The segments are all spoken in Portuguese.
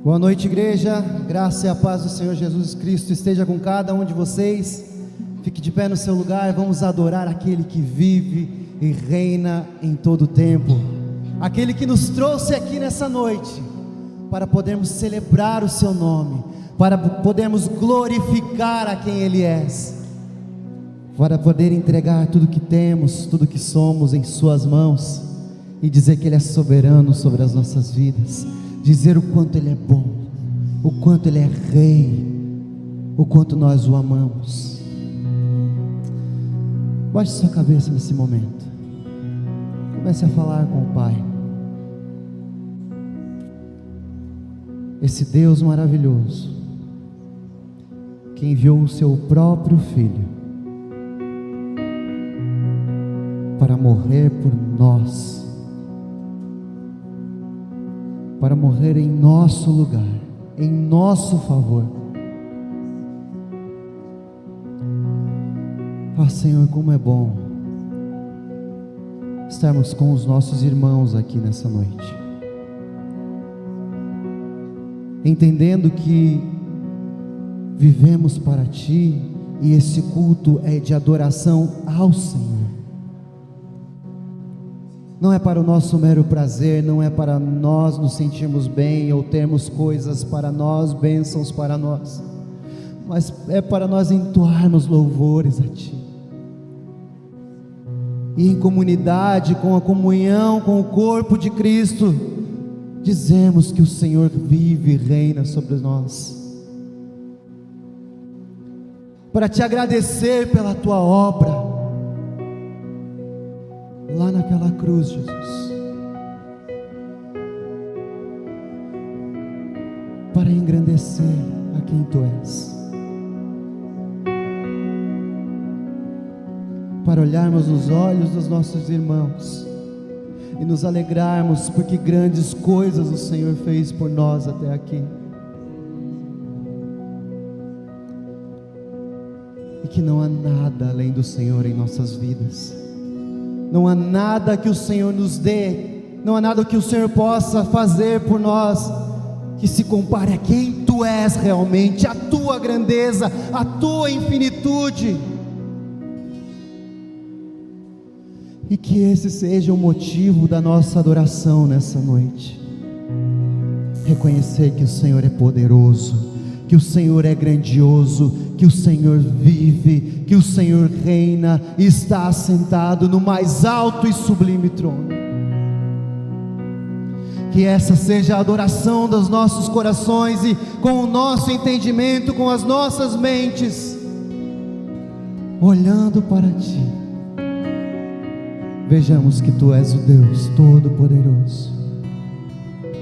Boa noite, igreja. Graça e a paz do Senhor Jesus Cristo esteja com cada um de vocês. Fique de pé no seu lugar. Vamos adorar aquele que vive e reina em todo o tempo, aquele que nos trouxe aqui nessa noite para podermos celebrar o seu nome, para podermos glorificar a quem Ele é, para poder entregar tudo que temos, tudo que somos em suas mãos e dizer que Ele é soberano sobre as nossas vidas, dizer o quanto Ele é bom, o quanto Ele é Rei, o quanto nós o amamos. Baixe sua cabeça nesse momento, comece a falar com o Pai. Esse Deus maravilhoso, que enviou o seu próprio Filho para morrer por nós, para morrer em nosso lugar, em nosso favor. Ah, Senhor, como é bom estarmos com os nossos irmãos aqui nessa noite, entendendo que vivemos para Ti e esse culto é de adoração ao Senhor. Não é para o nosso mero prazer, não é para nós nos sentirmos bem ou termos coisas para nós, bênçãos para nós, mas é para nós entoarmos louvores a Ti, e em comunidade, com a comunhão com o corpo de Cristo, dizemos que o Senhor vive e reina sobre nós, para Te agradecer pela Tua obra lá naquela cruz, Jesus, para engrandecer a quem Tu és, para olharmos nos olhos dos nossos irmãos e nos alegrarmos porque grandes coisas o Senhor fez por nós até aqui, e que não há nada além do Senhor em nossas vidas. Não há nada que o Senhor nos dê, não há nada que o Senhor possa fazer por nós que se compare a quem Tu és realmente, a Tua grandeza, a Tua infinitude. E que esse seja o motivo da nossa adoração nessa noite. Reconhecer que o Senhor é poderoso, que o Senhor é grandioso, que o Senhor vive, que o Senhor reina e está assentado no mais alto e sublime trono. Que essa seja a adoração dos nossos corações e com o nosso entendimento, com as nossas mentes, olhando para Ti, vejamos que Tu és o Deus Todo-Poderoso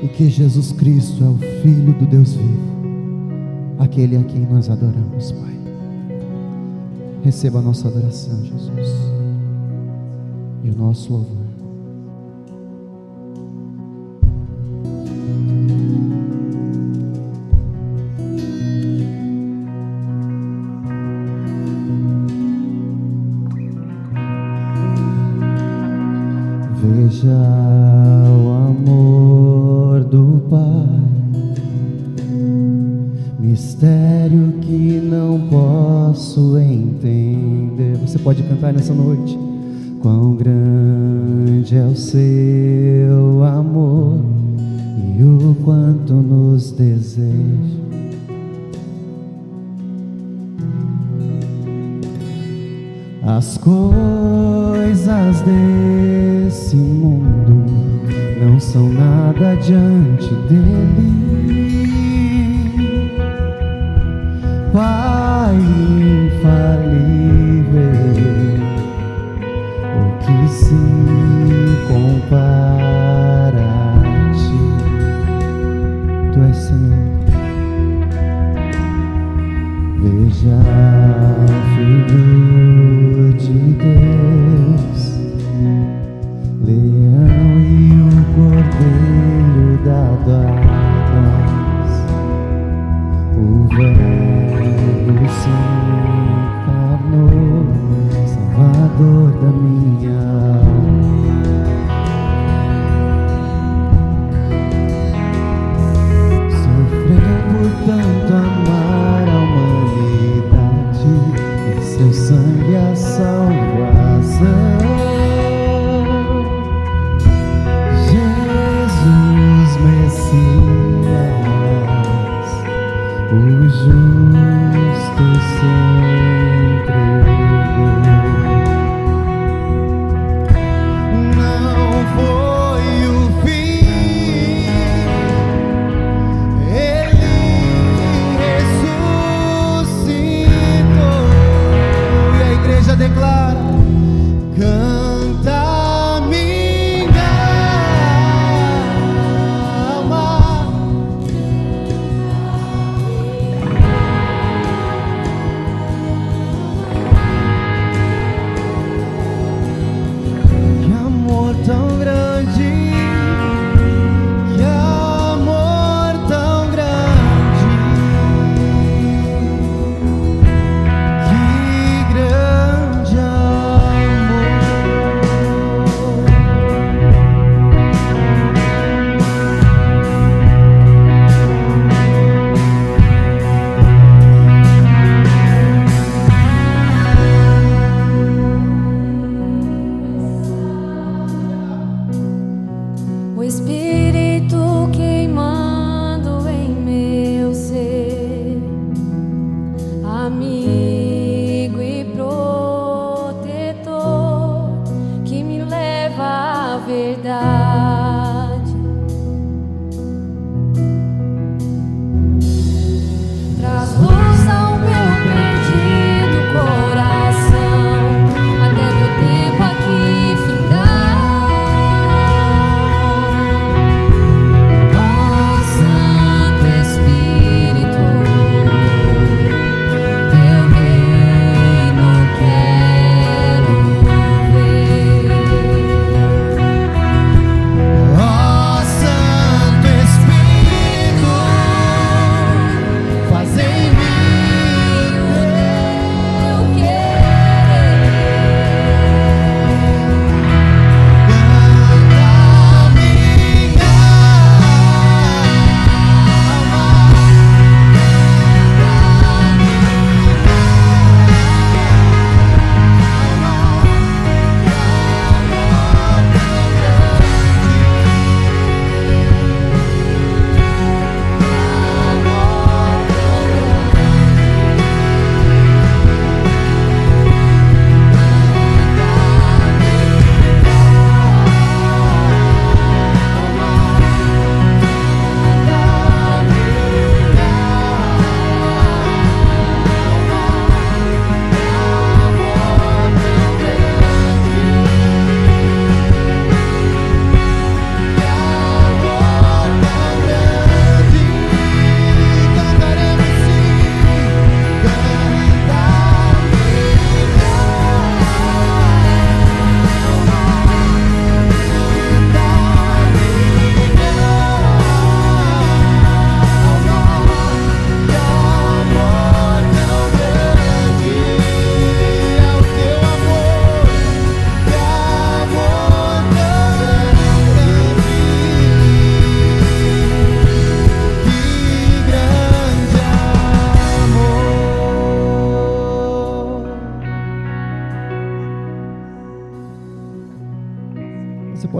e que Jesus Cristo é o Filho do Deus vivo, aquele a quem nós adoramos, Pai. Receba a nossa adoração, Jesus, e o nosso louvor. Veja o amor do Pai, mistério que não posso entender. Você pode cantar nessa noite. Quão grande é o Seu amor e o quanto nos deseja. As coisas desse mundo não são nada diante dele. Pai infalível, o que se compara a Ti? Tu és Senhor. Veja o Filho de Deus, leão e o cordeiro dado a nós, o Verbo se encarnou, Salvador da minha alma.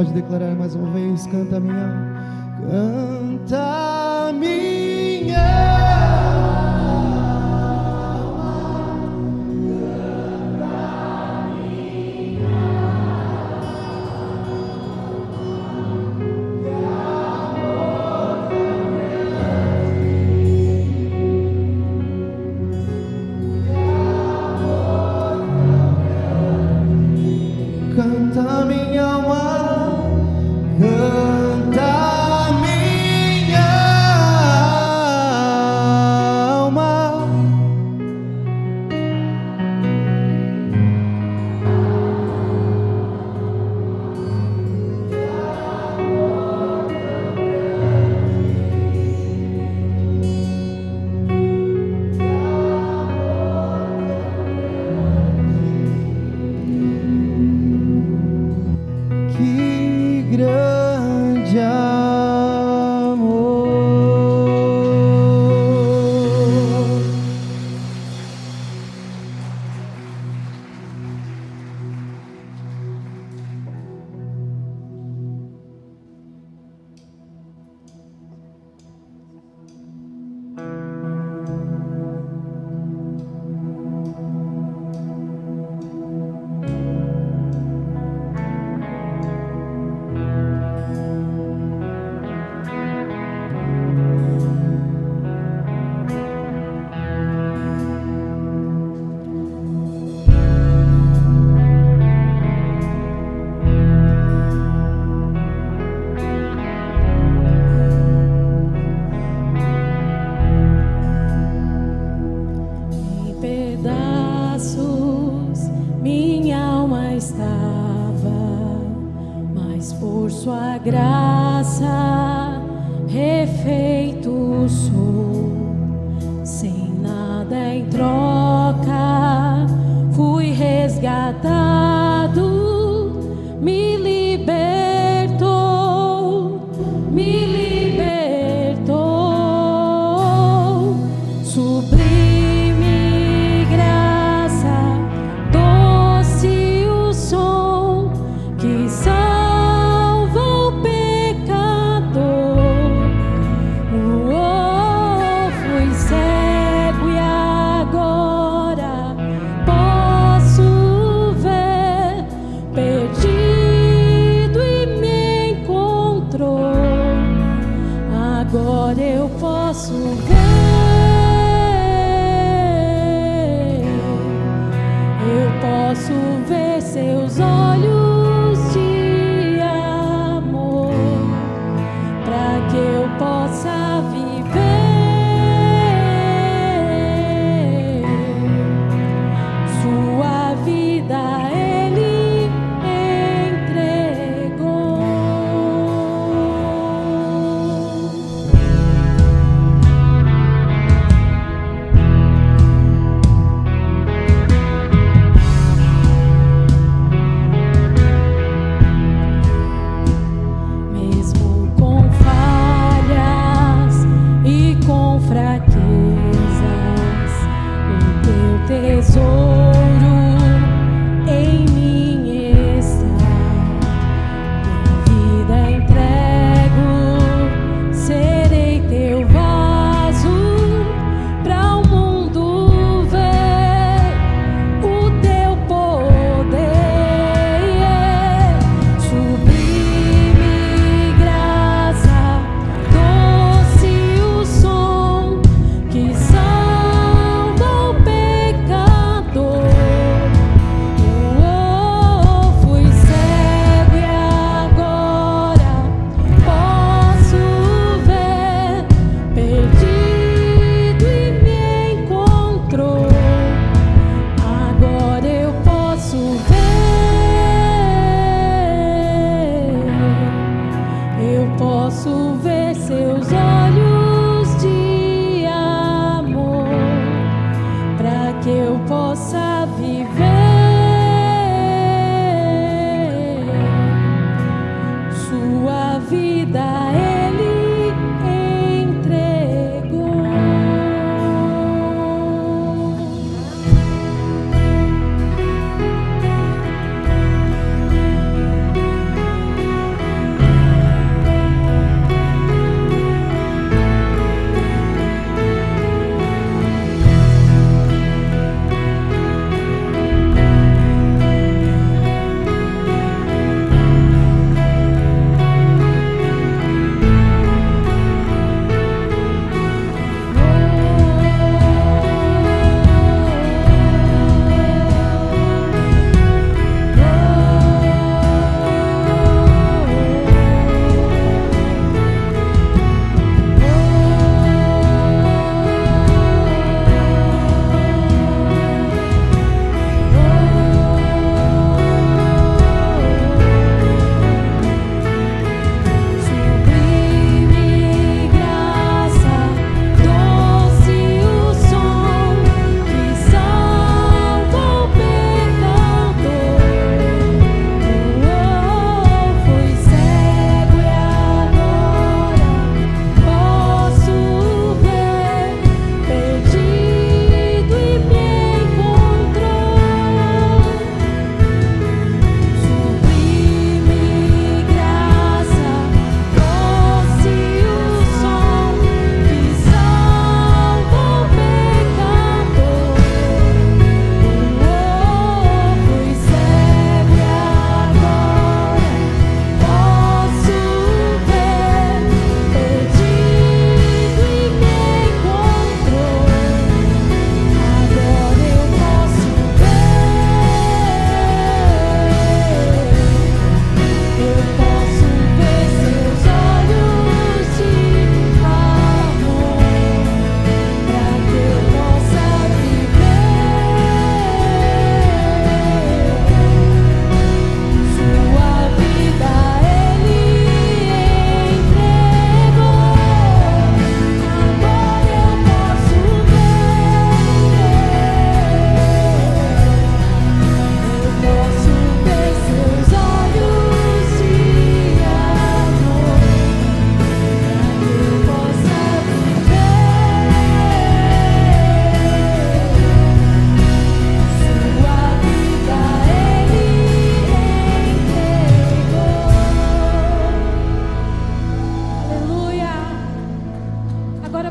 pode declarar mais uma vez. Canta minha alma, canta minha canta minha alma, canta minha alma. Que grande amor. Em pedaços minha alma estava, mas por sua graça refeito sou. Sem nada em troca fui resgatado, me libertou, me libertou. Sublime graça, doce o som que salva o pecador. Fui cego e agora posso ver, perdido e me encontrou. Agora eu posso ver. Eu posso ver seus olhos de amor, para que eu possa viver. Sua vida Ele entregou. Mesmo com falhas e com fraquezas, o teu tesouro em mim está. Minha vida entrego, serei teu vaso para o mundo ver o teu poder. Sublime graça, doce o som que salva o pecador. Fui cego e agora posso ver, perdido e me encontrou. Agora eu posso ver. Eu posso ver seus olhos de amor, para que eu possa viver. Sua vida Ele entregou.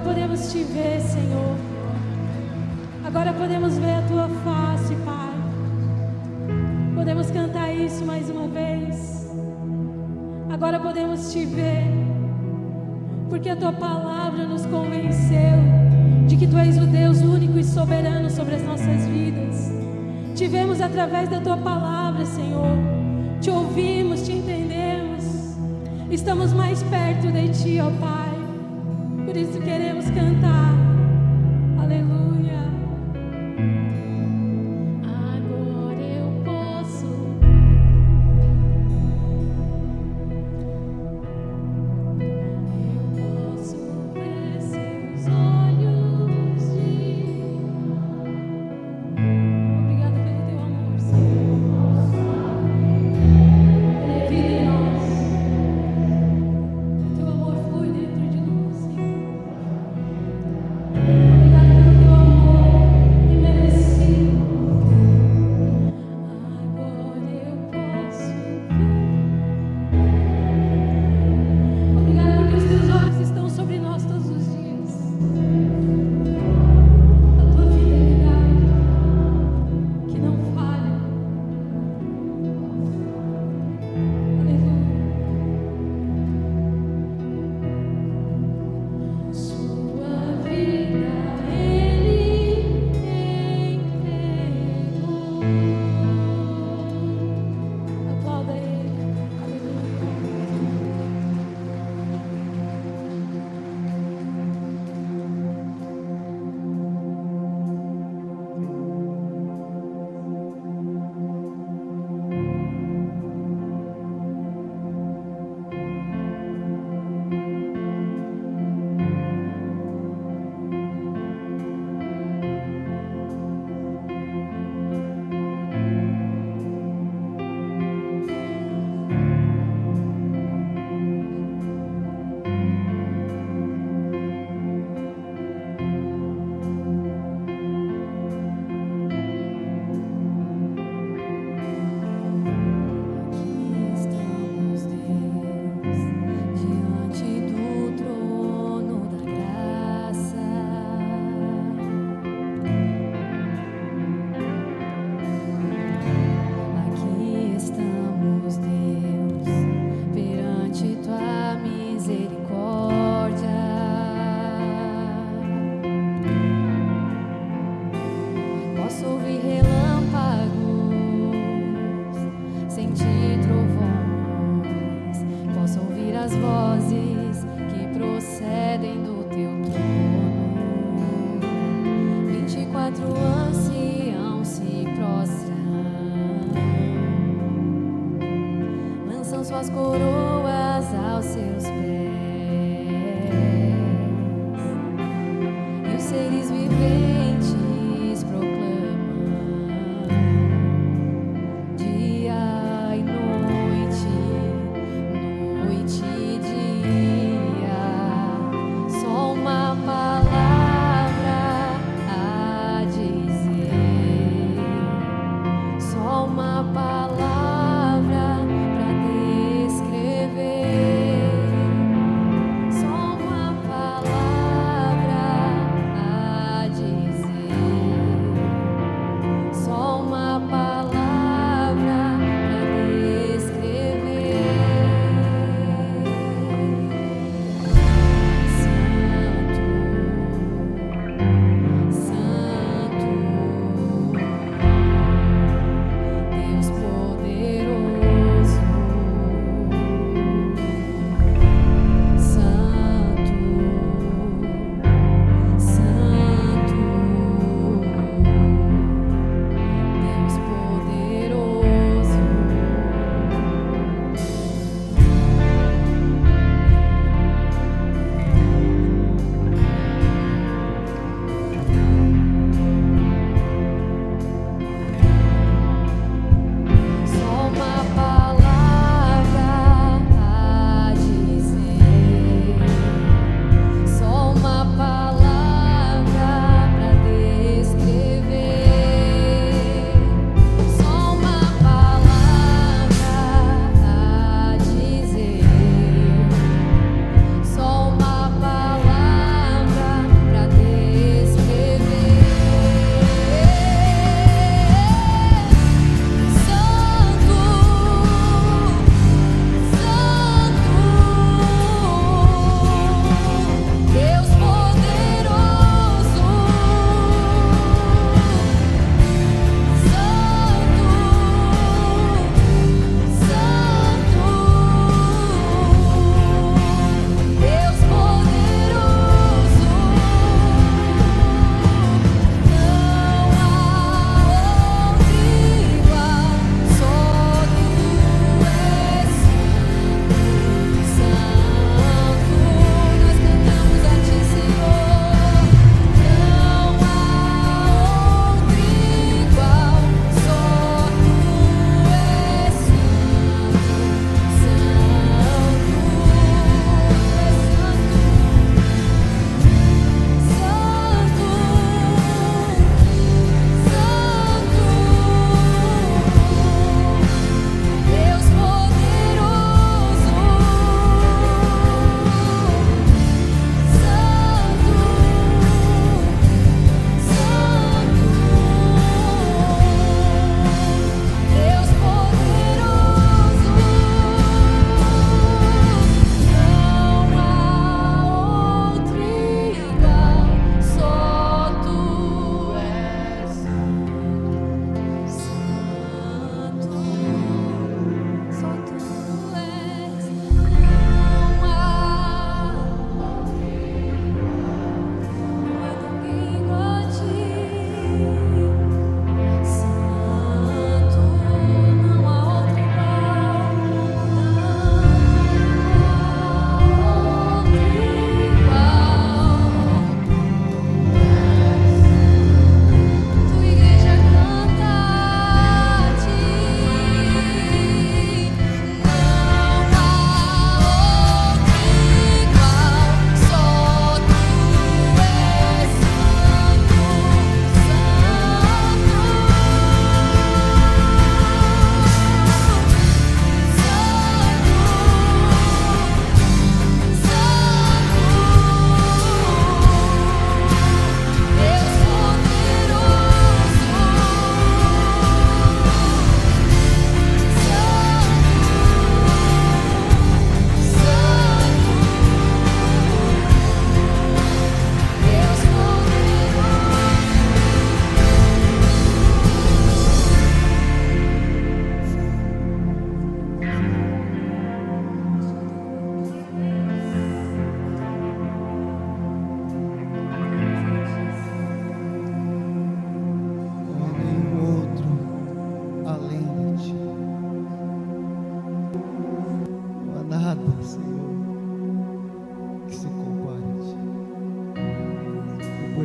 podemos te ver, Senhor. Agora podemos ver a tua face, Pai. Podemos cantar isso mais uma vez. Agora podemos te ver, porque a tua palavra nos convenceu de que tu és o Deus único e soberano sobre as nossas vidas. Te vemos através da tua palavra, Senhor. Te ouvimos, te entendemos. Estamos mais perto de ti, ó Pai. Por isso queremos cantar. Aleluia. Agora eu posso. Eu posso ver seus olhos de amor. Obrigada pelo teu amor, Senhor. Ele é vida em nós. O teu amor flui dentro de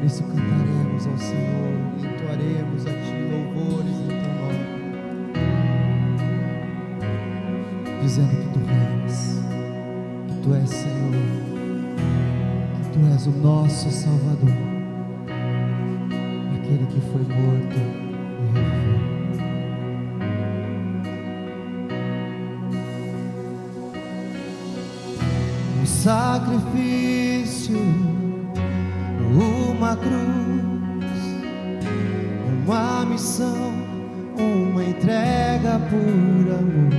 Por isso cantaremos ao Senhor, entoaremos a Ti louvores em Teu nome, dizendo que Tu reinas, que Tu és Senhor, que Tu és o nosso Salvador, aquele que foi morto e reviveu. Um sacrifício, uma cruz, uma missão, uma entrega por amor,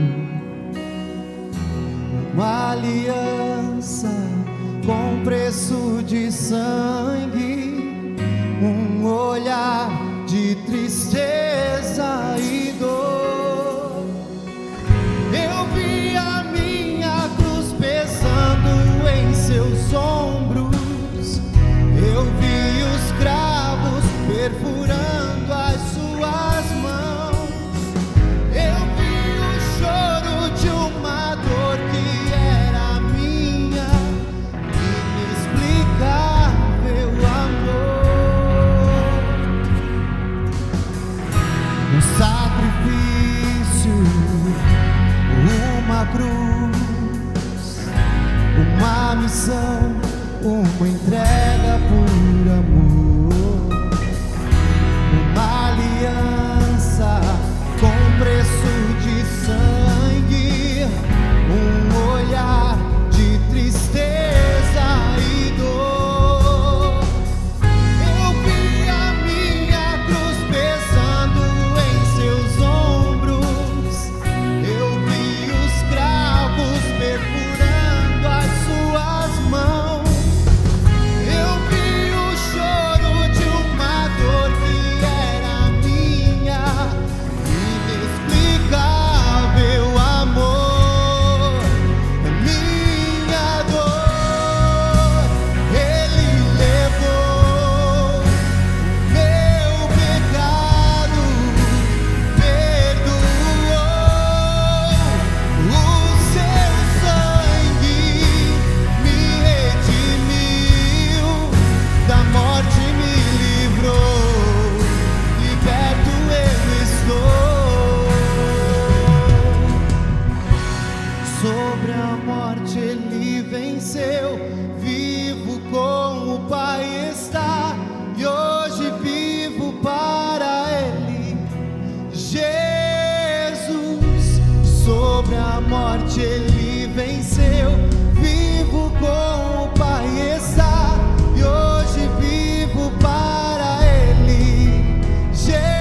uma aliança com preço de sangue, um olhar de tristeza e dor. Eu vi a minha cruz pesando em seus ombros, eu vi os cravos perfurando as suas mãos, eu vi o choro de uma dor que era minha, inexplicável amor. Um sacrifício, uma cruz, uma missão, uma entrega por amor, uma aliança com preço de sangue, um olhar de tristeza e dor. Eu vi a minha cruz pesando em seus ombros, eu vi os cravos perfurando as suas mãos, eu vi o choro de uma dor que era minha, inexplicável amor, minha dor. Ele levou meu pecado, perdoou, o seu sangue me redimiu, da morte me livrou, liberto eu estou. Sobre a morte ele venceu, vivo com o Pai está, e hoje vivo para ele. Jesus, sobre a morte ele venceu, vivo com o Pai está, e hoje vivo para ele. Jesus,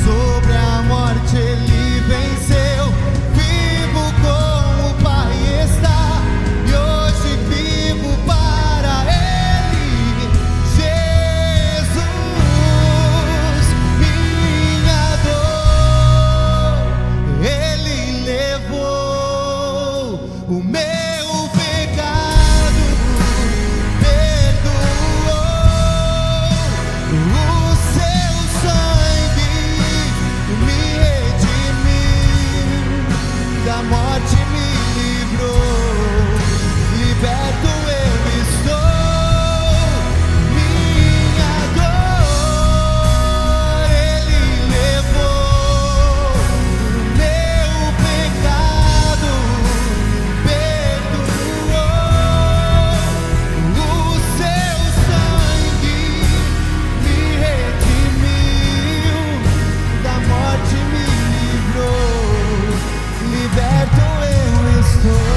sobre a morte ele venceu, vivo com o Pai está, e hoje vivo para ele. Jesus, minha dor, ele levou o meu pecado, perdoou, o seu sangue me redimiu, da morte me livrou, liberto eu estou. Minha dor ele levou, o meu pecado perdoou, o seu sangue me redimiu, da morte me livrou, liberto eu estou.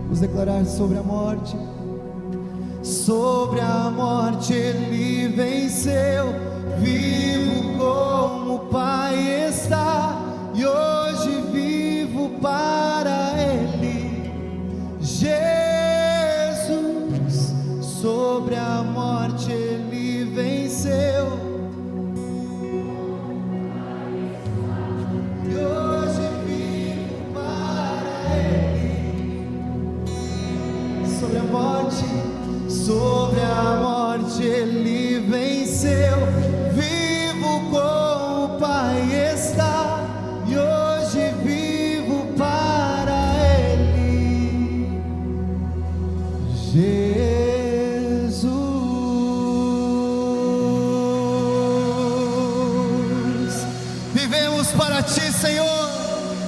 Vamos declarar sobre a morte. Sobre a morte ele venceu, vivo como o Pai está, e hoje vivo para ele. Jesus, sobre a morte ele venceu, e hoje vivo para ele. Sobre a morte, sobre a morte ele venceu, vivo com o Pai está, e hoje vivo para ele.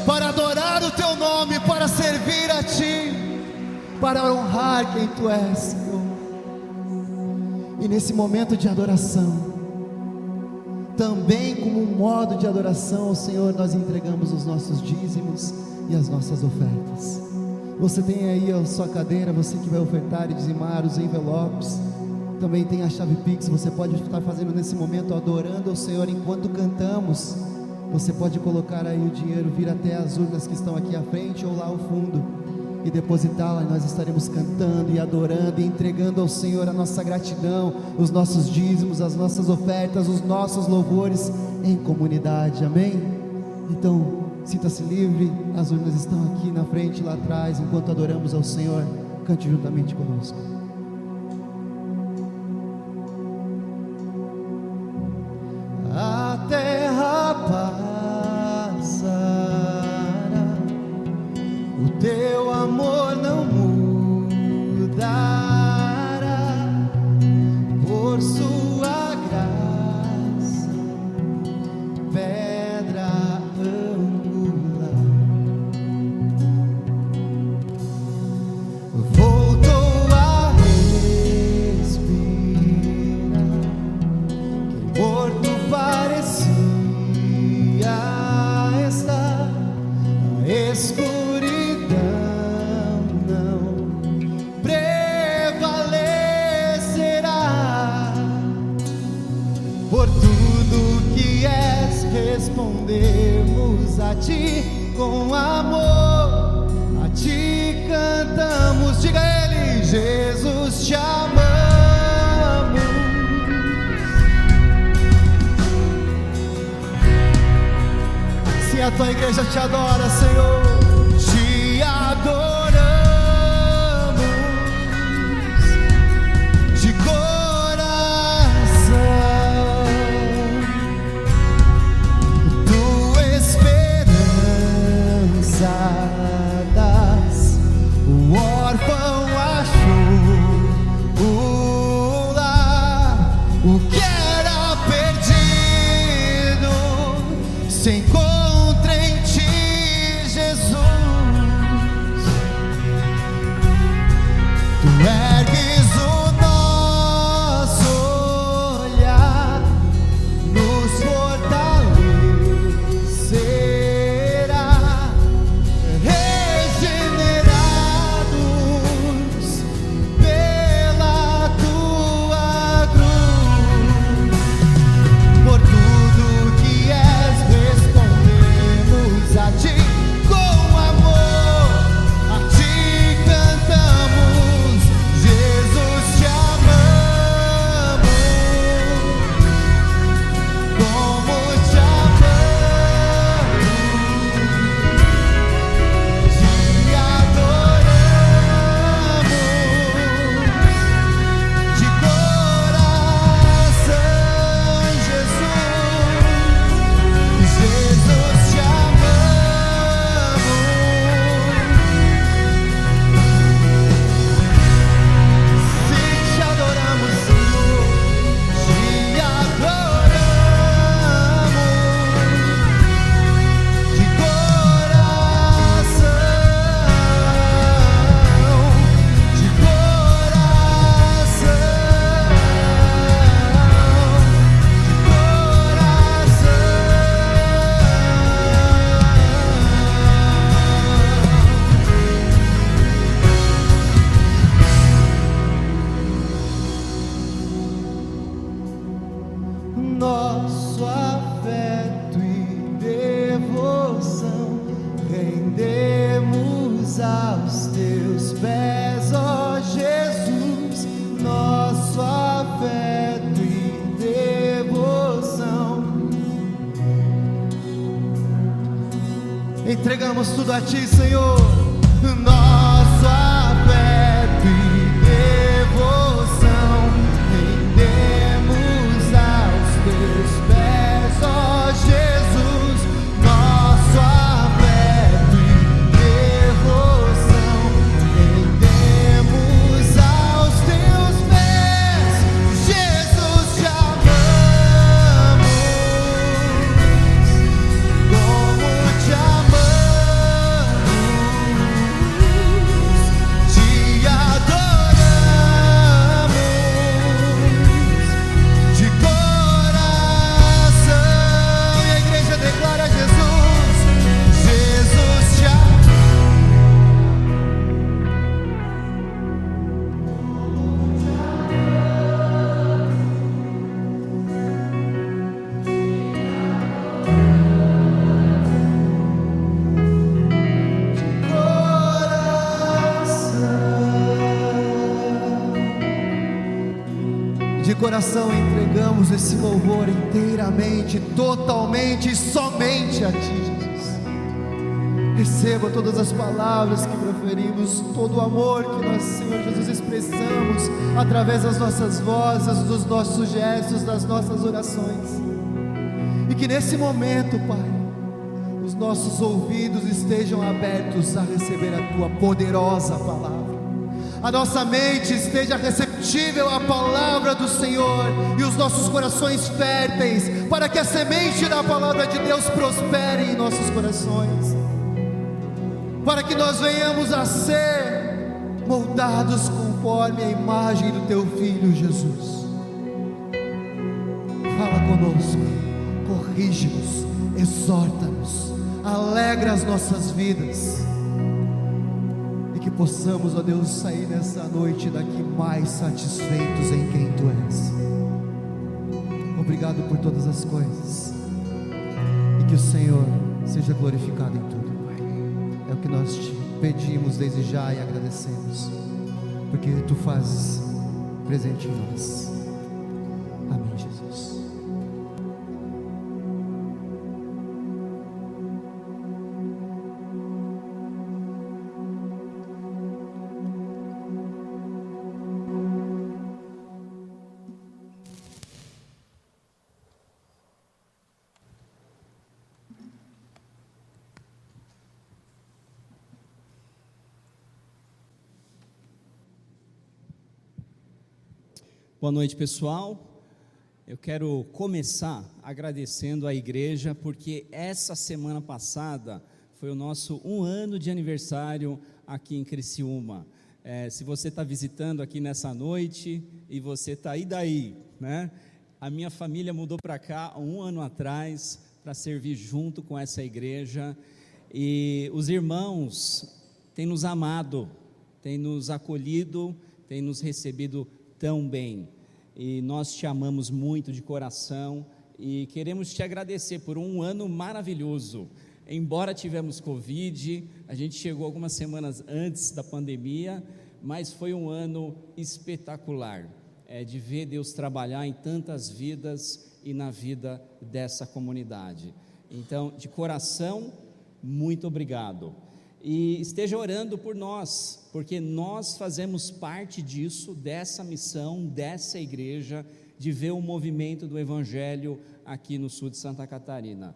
para adorar o Teu nome, para servir a Ti, para honrar quem Tu és, Senhor. E nesse momento de adoração, também como um modo de adoração ao Senhor, nós entregamos os nossos dízimos e as nossas ofertas. Você tem aí a sua cadeira, você que vai ofertar e dizimar, os envelopes, também tem a chave Pix. Você pode estar fazendo nesse momento, adorando ao Senhor enquanto cantamos. Você pode colocar aí o dinheiro, vir até as urnas que estão aqui à frente ou lá ao fundo e depositá-la. Nós estaremos cantando e adorando e entregando ao Senhor a nossa gratidão, os nossos dízimos, as nossas ofertas, os nossos louvores em comunidade, amém? Então, sinta-se livre, as urnas estão aqui na frente, lá atrás. Enquanto adoramos ao Senhor, cante juntamente conosco. A terra passará, o Teu amor não mudará, por Sua graça, pedra angular. Voltou a respirar, que morto parecia estar, a escuridão não prevalecerá. Por tudo que és, respondemos a Ti com amor, a Ti cantamos. Diga a Ele: Jesus, te amamos. Se a Tua igreja te adora, Senhor, te adoramos de coração. Tua esperança das, o órfão achou o lar, o que era perdido se encontra em Ti, Jesus. Tu ergues o nosso olhar, nos fortalecerá, regenerados pela Tua cruz. Por tudo que és, respondemos a Ti com amor, a Ti cantamos. Jesus, te amamos, como te amamos, te adoramos de coração, Jesus. Jesus, te amamos. Sim, te adoramos, Senhor, te adoramos de coração, de coração, nosso afeto e devoção rendemos aos Teus pés, ó Jesus. Nosso afeto e devoção entregamos tudo a Ti, Senhor. Nosso afeto e devoção rendemos aos Teus pés, ó Jesus. Nosso afeto e devoção rendemos aos Teus pés, Jesus, te amamos, como te amamos. coração entregamos esse louvor inteiramente, totalmente e somente a Ti, Jesus. Receba todas as palavras que proferimos, todo o amor que nós, Senhor Jesus, expressamos através das nossas vozes, dos nossos gestos, das nossas orações. E que nesse momento, Pai, os nossos ouvidos estejam abertos a receber a Tua poderosa palavra. A nossa mente esteja receptível à palavra do Senhor e os nossos corações férteis, para que a semente da palavra de Deus prospere em nossos corações, para que nós venhamos a ser moldados conforme a imagem do Teu Filho Jesus. Fala conosco, corrige-nos, exorta-nos, alegra as nossas vidas, e que possamos, ó Deus, sair nessa noite daqui mais satisfeitos em quem Tu és. Obrigado por todas as coisas, e que o Senhor seja glorificado em tudo, Pai. É o que nós Te pedimos desde já e agradecemos, porque Tu fazes presente em nós. Amém, Jesus. Boa noite, pessoal. Eu quero começar agradecendo à igreja, porque essa semana passada foi o nosso 1 ano de aniversário aqui em Criciúma. Se você está visitando aqui nessa noite e você está aí daí, né? A minha família mudou para cá há 1 ano atrás para servir junto com essa igreja, e os irmãos têm nos amado, têm nos acolhido, têm nos recebido tão bem, e nós Te amamos muito de coração e queremos Te agradecer por 1 ano maravilhoso. Embora tivemos Covid, a gente chegou algumas semanas antes da pandemia, mas foi 1 ano espetacular, de ver Deus trabalhar em tantas vidas e na vida dessa comunidade. Então, de coração, muito obrigado. E esteja orando por nós, porque nós fazemos parte disso, dessa missão, dessa igreja, de ver o movimento do Evangelho aqui no sul de Santa Catarina.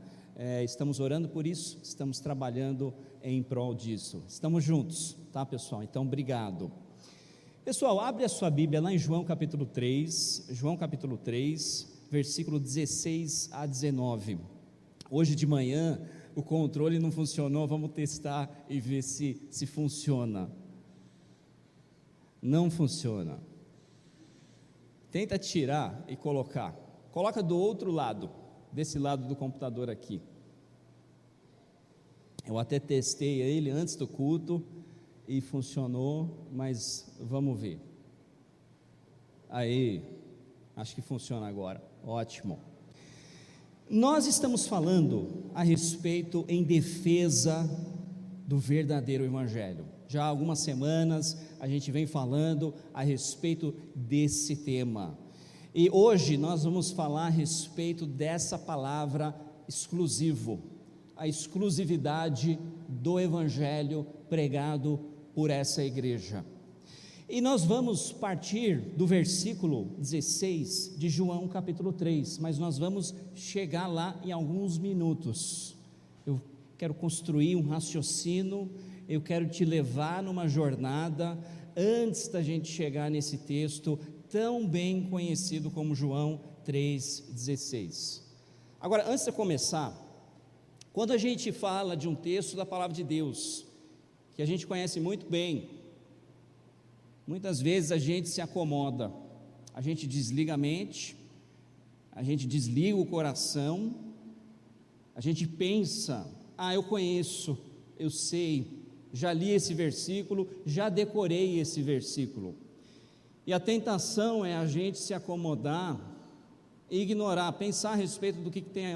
Estamos orando por isso, estamos trabalhando em prol disso. Estamos juntos, tá, pessoal? Então, obrigado. Pessoal, abre a sua Bíblia lá em João capítulo 3, versículo 16 a 19. Hoje de manhã o controle não funcionou, vamos testar e ver se funciona. Não funciona. Tenta tirar e colocar. Coloca do outro lado, desse lado do computador aqui. Eu até testei ele antes do culto e funcionou, mas vamos ver. Aí, acho que funciona agora. Ótimo. Nós estamos falando a respeito em defesa do verdadeiro Evangelho. Já há algumas semanas a gente vem falando a respeito desse tema. E hoje nós vamos falar a respeito dessa palavra exclusivo, a exclusividade do Evangelho pregado por essa igreja. E nós vamos partir do versículo 16 de João capítulo 3, mas nós vamos chegar lá em alguns minutos. Eu quero construir um raciocínio, eu quero te levar numa jornada, antes da gente chegar nesse texto tão bem conhecido como João 3,16. Agora, antes de começar, quando a gente fala de um texto da palavra de Deus, que a gente conhece muito bem, muitas vezes a gente se acomoda, a gente desliga a mente, a gente desliga o coração, a gente pensa, eu conheço, eu sei, já li esse versículo, já decorei esse versículo, e a tentação é a gente se acomodar e ignorar, pensar a respeito do que tem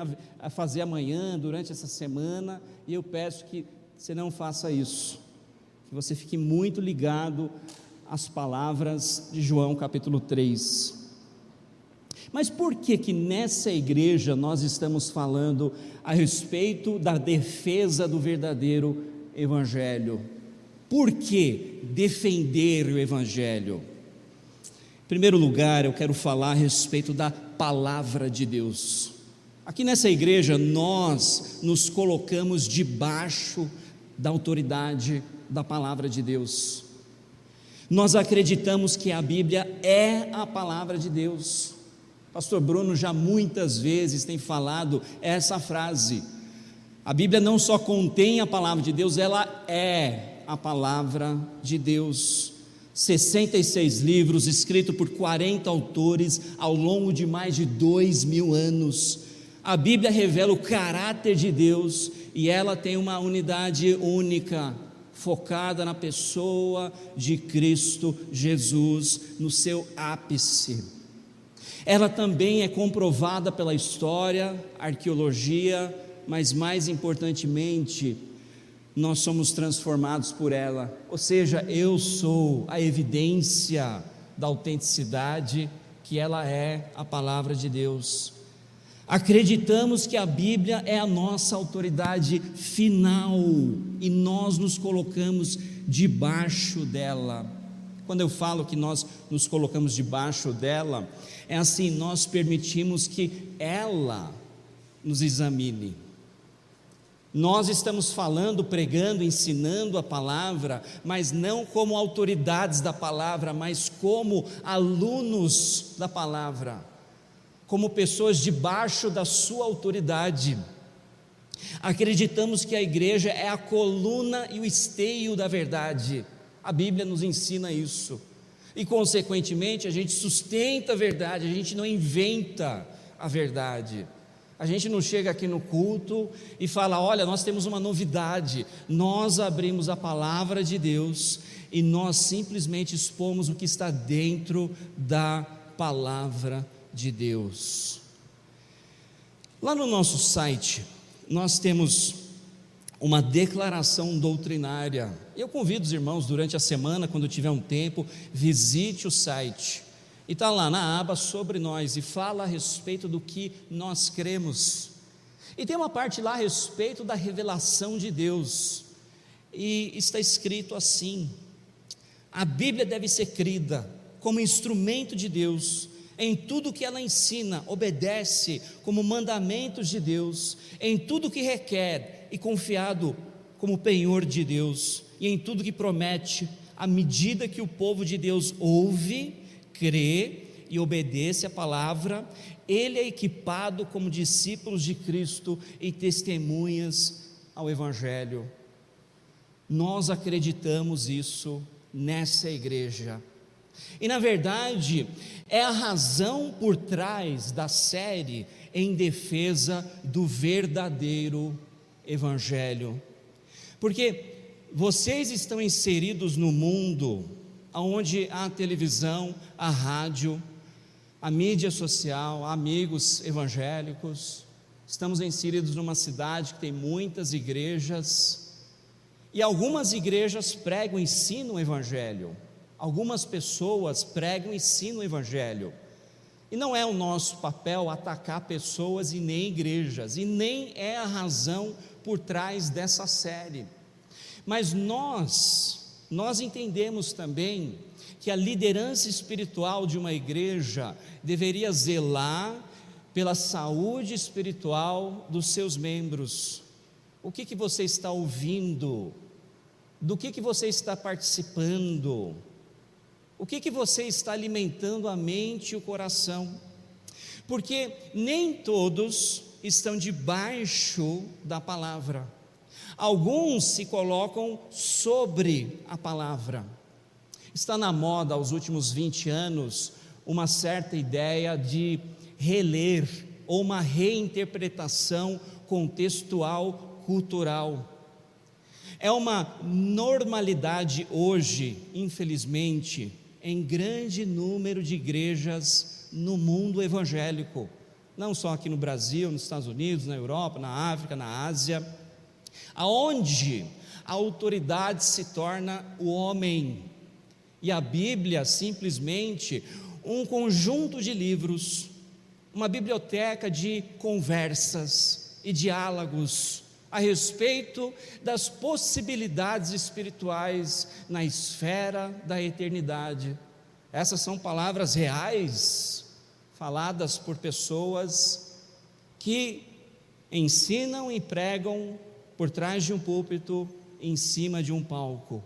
a fazer amanhã, durante essa semana, e eu peço que você não faça isso, que você fique muito ligado as palavras de João capítulo 3. Mas por que que nessa igreja nós estamos falando a respeito da defesa do verdadeiro evangelho? Por que defender o evangelho? Em primeiro lugar, eu quero falar a respeito da palavra de Deus. Aqui nessa igreja nós nos colocamos debaixo da autoridade da palavra de Deus. Nós acreditamos que a Bíblia é a palavra de Deus. Pastor Bruno já muitas vezes tem falado essa frase: a Bíblia não só contém a palavra de Deus, ela é a palavra de Deus. 66 livros, escritos por 40 autores ao longo de mais de 2000 anos. A Bíblia revela o caráter de Deus e ela tem uma unidade única, focada na pessoa de Cristo Jesus, no seu ápice. Ela também é comprovada pela história, arqueologia, mas mais importantemente, nós somos transformados por ela. Ou seja, eu sou a evidência da autenticidade que ela é a palavra de Deus. Acreditamos que a Bíblia é a nossa autoridade final e nós nos colocamos debaixo dela. Quando eu falo que nós nos colocamos debaixo dela, é assim, nós permitimos que ela nos examine. Nós estamos falando, pregando, ensinando a palavra, mas não como autoridades da palavra, mas como alunos da palavra, como pessoas debaixo da sua autoridade. Acreditamos que a igreja é a coluna e o esteio da verdade. A Bíblia nos ensina isso. E consequentemente a gente sustenta a verdade, a gente não inventa a verdade. A gente não chega aqui no culto e fala: olha, nós temos uma novidade. Nós abrimos a palavra de Deus e nós simplesmente expomos o que está dentro da palavra de Deus. Lá no nosso site nós temos uma declaração doutrinária. Eu convido os irmãos durante a semana, quando tiver um tempo, visite o site. E está lá na aba sobre nós e fala a respeito do que nós cremos. E tem uma parte lá a respeito da revelação de Deus. E está escrito assim: a Bíblia deve ser crida como instrumento de Deus. Em tudo que ela ensina, obedece como mandamentos de Deus. Em tudo que requer e confiado como penhor de Deus. E em tudo que promete, à medida que o povo de Deus ouve, crê e obedece a palavra, ele é equipado como discípulos de Cristo e testemunhas ao Evangelho. Nós acreditamos isso nessa igreja. E na verdade, é a razão por trás da série em defesa do verdadeiro Evangelho. Porque vocês estão inseridos no mundo onde há a televisão, a rádio, a mídia social, amigos evangélicos. Estamos inseridos numa cidade que tem muitas igrejas, e algumas igrejas pregam e ensinam o evangelho, algumas pessoas pregam e ensinam o evangelho, e não é o nosso papel atacar pessoas e nem igrejas, e nem é a razão por trás dessa série, mas nós entendemos também que a liderança espiritual de uma igreja deveria zelar pela saúde espiritual dos seus membros. O que você está ouvindo? Do que você está participando? O que você está alimentando a mente e o coração? Porque nem todos estão debaixo da palavra. Alguns se colocam sobre a palavra. Está na moda aos últimos 20 anos uma certa ideia de reler ou uma reinterpretação contextual, cultural. É uma normalidade hoje, infelizmente, em grande número de igrejas no mundo evangélico, não só aqui no Brasil, nos Estados Unidos, na Europa, na África, na Ásia, aonde a autoridade se torna o homem, e a Bíblia simplesmente um conjunto de livros uma biblioteca de conversas e diálogos a respeito das possibilidades espirituais na esfera da eternidade. Essas são palavras reais, faladas por pessoas que ensinam e pregam por trás de um púlpito, em cima de um palco.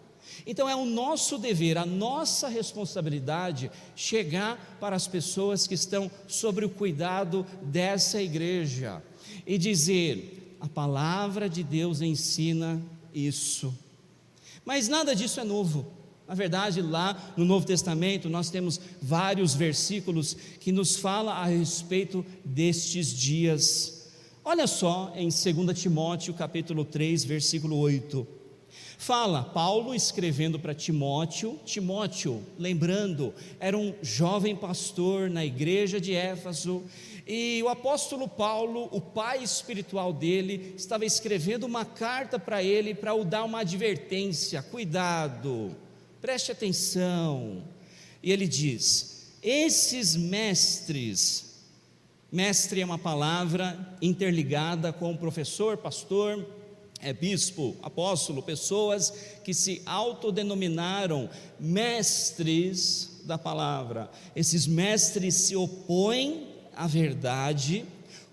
Então é o nosso dever, a nossa responsabilidade, chegar para as pessoas que estão sobre o cuidado dessa igreja e dizer: a palavra de Deus ensina isso. Mas nada disso é novo. Na verdade, lá no Novo Testamento nós temos vários versículos que nos falam a respeito destes dias. Olha só em 2 Timóteo capítulo 3, versículo 8. Fala, Paulo escrevendo para Timóteo, lembrando, era um jovem pastor na igreja de Éfeso, e o apóstolo Paulo, o pai espiritual dele, estava escrevendo uma carta para ele, para o dar uma advertência: cuidado, preste atenção. E ele diz: esses mestres, mestre é uma palavra interligada com professor, pastor, bispo, apóstolo, pessoas que se autodenominaram mestres da palavra. Esses mestres se opõem à verdade,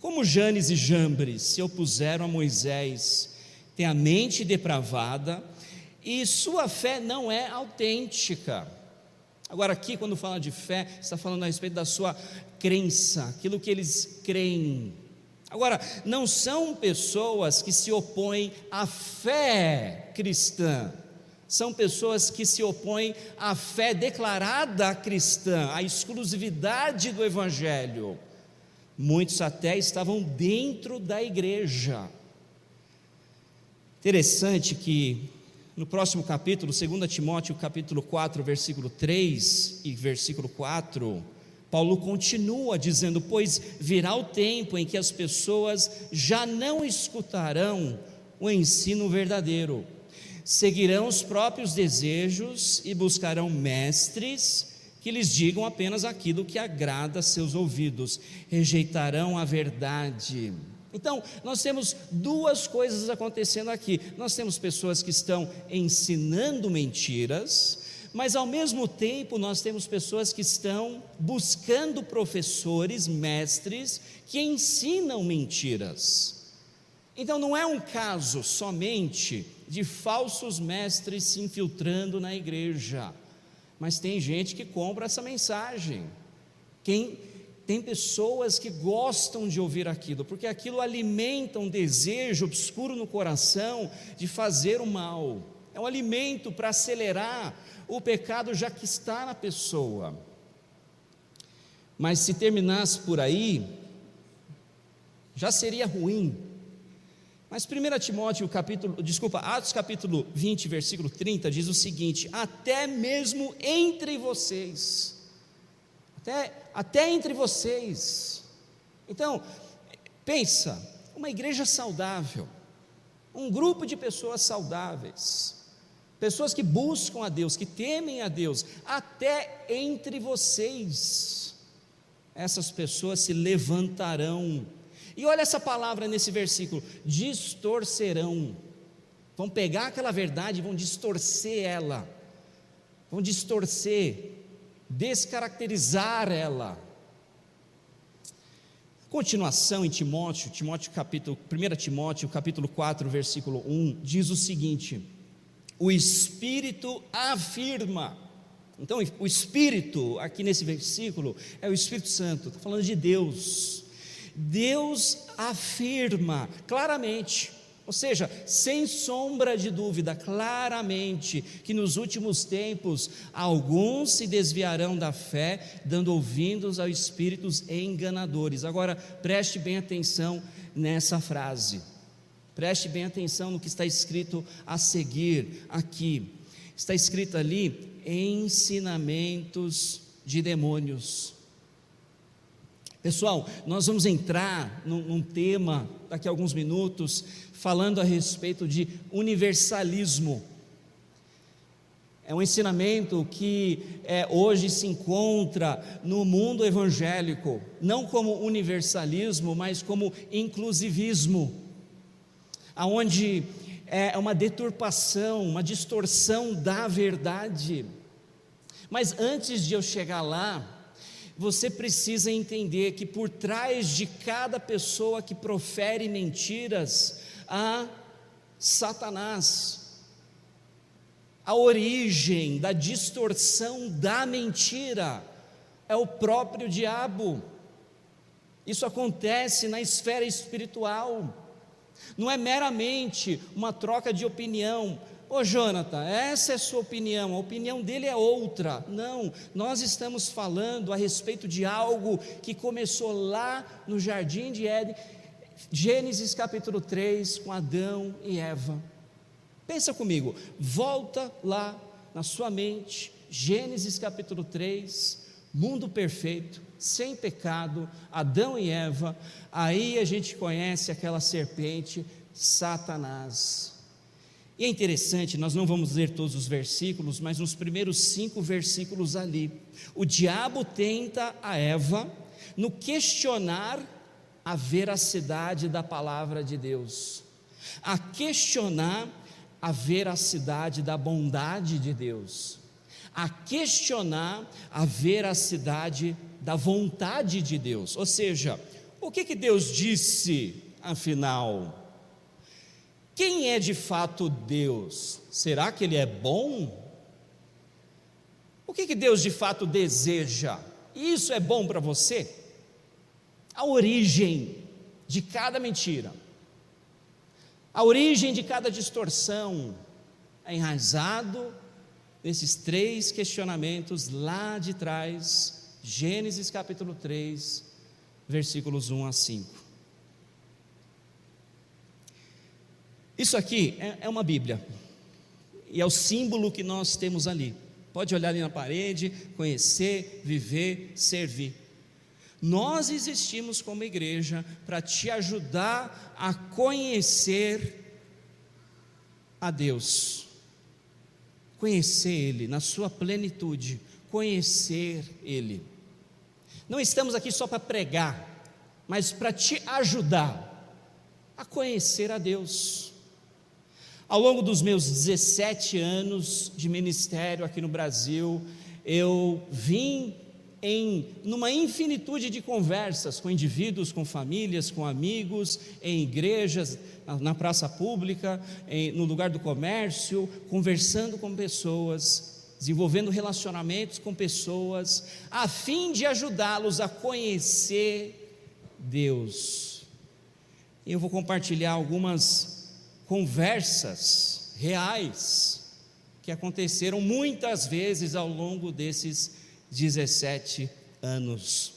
como Janes e Jambres se opuseram a Moisés, têm a mente depravada e sua fé não é autêntica. Agora aqui, quando fala de fé, está falando a respeito da sua crença, aquilo que eles creem. Agora, não são pessoas que se opõem à fé cristã, são pessoas que se opõem à fé declarada cristã, à exclusividade do Evangelho. Muitos até estavam dentro da igreja. Interessante que no próximo capítulo, 2 Timóteo capítulo 4, versículo 3 e versículo 4, Paulo continua dizendo: pois virá o tempo em que as pessoas já não escutarão o ensino verdadeiro, seguirão os próprios desejos e buscarão mestres que lhes digam apenas aquilo que agrada a seus ouvidos, rejeitarão a verdade. Então, nós temos duas coisas acontecendo aqui. Nós temos pessoas que estão ensinando mentiras, mas ao mesmo tempo nós temos pessoas que estão buscando professores, mestres, que ensinam mentiras. Então não é um caso somente de falsos mestres se infiltrando na igreja, mas tem gente que compra essa mensagem. Tem pessoas que gostam de ouvir aquilo, porque aquilo alimenta um desejo obscuro no coração de fazer o mal. É um alimento para acelerar o pecado já que está na pessoa. Mas se terminasse por aí, já seria ruim. Mas Atos capítulo 20, versículo 30, diz o seguinte: até mesmo entre vocês, até entre vocês. Então, pensa, uma igreja saudável, um grupo de pessoas saudáveis, pessoas que buscam a Deus, que temem a Deus, até entre vocês, essas pessoas se levantarão. E olha essa palavra nesse versículo: distorcerão. Vão pegar aquela verdade e vão distorcer ela, vão distorcer, descaracterizar ela. Continuação em 1 Timóteo capítulo 4, versículo 1, diz o seguinte: o Espírito afirma. Então o Espírito, aqui nesse versículo, é o Espírito Santo, está falando de Deus. Deus afirma claramente, ou seja, sem sombra de dúvida, claramente, que nos últimos tempos alguns se desviarão da fé, dando ouvidos a espíritos enganadores. Agora preste bem atenção nessa frase, preste bem atenção no que está escrito a seguir aqui. Está escrito ali: ensinamentos de demônios. Pessoal, nós vamos entrar num tema daqui a alguns minutos, falando a respeito de universalismo. É um ensinamento que hoje se encontra no mundo evangélico, não como universalismo, mas como inclusivismo, aonde é uma deturpação, uma distorção da verdade. Mas antes de eu chegar lá, você precisa entender que por trás de cada pessoa que profere mentiras, há Satanás. A origem da distorção da mentira é o próprio diabo. Isso acontece na esfera espiritual. Não é meramente uma troca de opinião. Ô Jonathan, essa é a sua opinião, a opinião dele é outra. Não, nós estamos falando a respeito de algo que começou lá no Jardim de Éden, Gênesis capítulo 3, com Adão e Eva. Pensa comigo, volta lá na sua mente, Gênesis capítulo 3, mundo perfeito, sem pecado, Adão e Eva. Aí a gente conhece aquela serpente, Satanás. E é interessante, nós não vamos ler todos os versículos, mas nos primeiros 5 versículos ali, o diabo tenta a Eva no questionar a veracidade da palavra de Deus, a questionar a veracidade da bondade de Deus, a questionar a veracidade da vontade de Deus. Ou seja, o que Deus disse afinal? Quem é de fato Deus? Será que Ele é bom? O que Deus de fato deseja? Isso é bom para você? A origem de cada mentira, a origem de cada distorção é enraizado nesses 3 questionamentos lá de trás, Gênesis capítulo 3, versículos 1 a 5. Isso aqui é uma Bíblia, e é o símbolo que nós temos ali. Pode olhar ali na parede, conhecer, viver, servir. Nós existimos como igreja para te ajudar a conhecer a Deus, conhecer Ele na sua plenitude, conhecer Ele. Não estamos aqui só para pregar, mas para te ajudar a conhecer a Deus. Ao longo dos meus 17 anos de ministério aqui no Brasil, eu vim numa infinitude de conversas com indivíduos, com famílias, com amigos, em igrejas, na praça pública, no lugar do comércio, conversando com pessoas, desenvolvendo relacionamentos com pessoas, a fim de ajudá-los a conhecer Deus. E eu vou compartilhar algumas conversas reais que aconteceram muitas vezes ao longo desses 17 anos.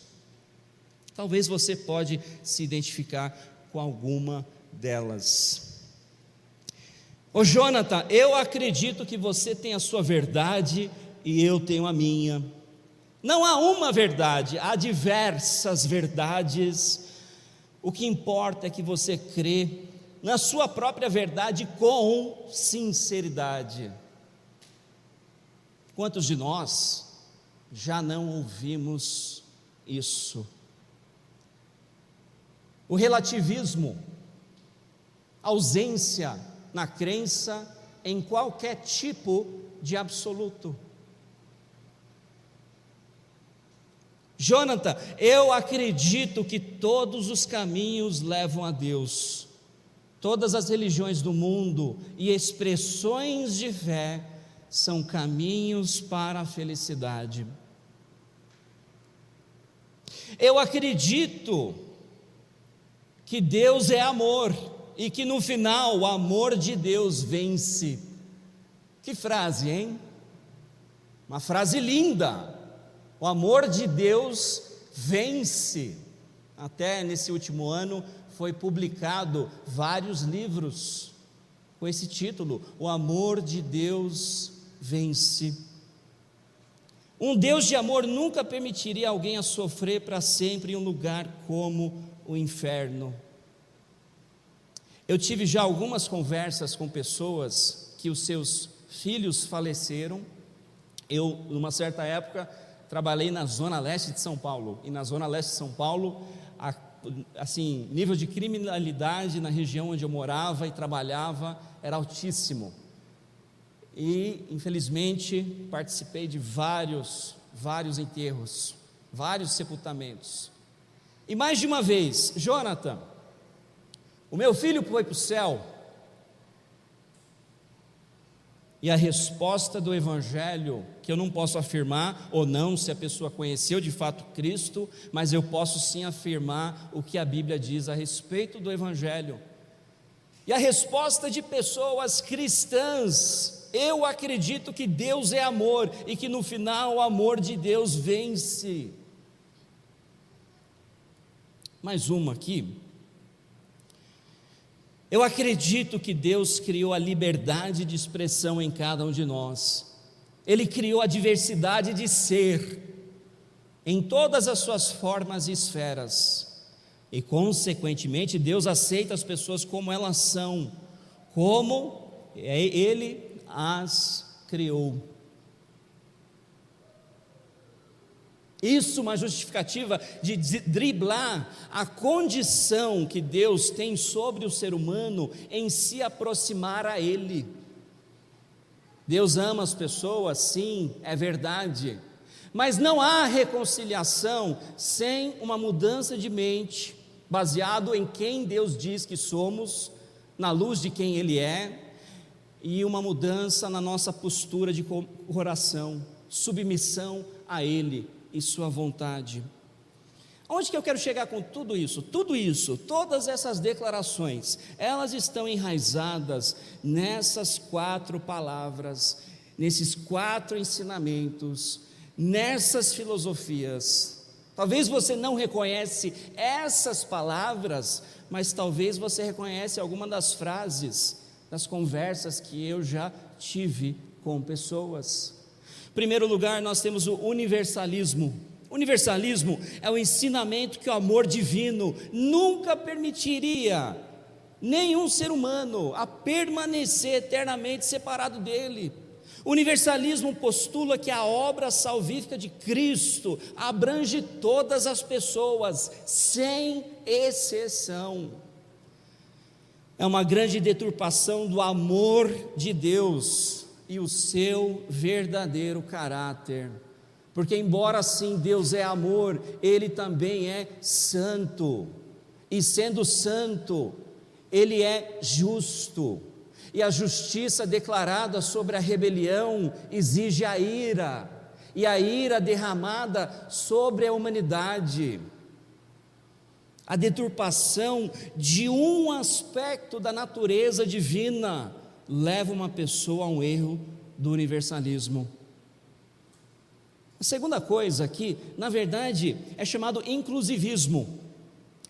Talvez você pode se identificar com alguma delas. Ô Jonathan, eu acredito que você tem a sua verdade e eu tenho a minha. Não há uma verdade, há diversas verdades. O que importa é que você crê na sua própria verdade com sinceridade. Quantos de nós já não ouvimos isso? O relativismo, ausência na crença em qualquer tipo de absoluto. Jonathan, eu acredito que todos os caminhos levam a Deus. Todas as religiões do mundo e expressões de fé são caminhos para a felicidade. Eu acredito que Deus é amor e que no final o amor de Deus vence. Que frase, hein? Uma frase linda. O amor de Deus vence. Até nesse último ano foi publicado vários livros com esse título: O amor de Deus vence. Um Deus de amor nunca permitiria alguém a sofrer para sempre em um lugar como o inferno. Eu tive já algumas conversas com pessoas que os seus filhos faleceram Eu, numa certa época, trabalhei na Zona Leste de São Paulo, e na Zona Leste de São Paulo, assim, nível de criminalidade na região onde eu morava e trabalhava era altíssimo, e infelizmente participei de vários enterros, vários sepultamentos, e mais de uma vez: Jonathan, o meu filho foi para o céu. E a resposta do Evangelho, que eu não posso afirmar ou não se a pessoa conheceu de fato Cristo, mas eu posso sim afirmar o que a Bíblia diz a respeito do Evangelho. E a resposta de pessoas cristãs: eu acredito que Deus é amor e que no final o amor de Deus vence. Mais uma aqui. Eu acredito que Deus criou a liberdade de expressão em cada um de nós. Ele criou a diversidade de ser em todas as suas formas e esferas. E consequentemente Deus aceita as pessoas como elas são, como Ele as criou. Isso uma justificativa de driblar a condição que Deus tem sobre o ser humano em se aproximar a Ele. Deus ama as pessoas, sim, é verdade, mas não há reconciliação sem uma mudança de mente, baseado em quem Deus diz que somos, na luz de quem Ele é, e uma mudança na nossa postura de coração, submissão a Ele e sua vontade. Onde que eu quero chegar com tudo isso? Tudo isso, todas essas declarações, elas estão enraizadas nessas 4 palavras, nesses 4 ensinamentos, nessas filosofias. Talvez você não reconhece essas palavras, mas talvez você reconhece alguma das frases, das conversas que eu já tive com pessoas. Em primeiro lugar, nós temos o universalismo. Universalismo é o ensinamento que o amor divino nunca permitiria nenhum ser humano a permanecer eternamente separado dele. O universalismo postula que a obra salvífica de Cristo abrange todas as pessoas, sem exceção. É uma grande deturpação do amor de Deus e o seu verdadeiro caráter, porque embora sim Deus é amor, Ele também é santo, e sendo santo, Ele é justo, e a justiça declarada sobre a rebelião exige a ira, e a ira derramada sobre a humanidade. A deturpação de um aspecto da natureza divina leva uma pessoa a um erro do universalismo. A segunda coisa aqui, na verdade, é chamado inclusivismo,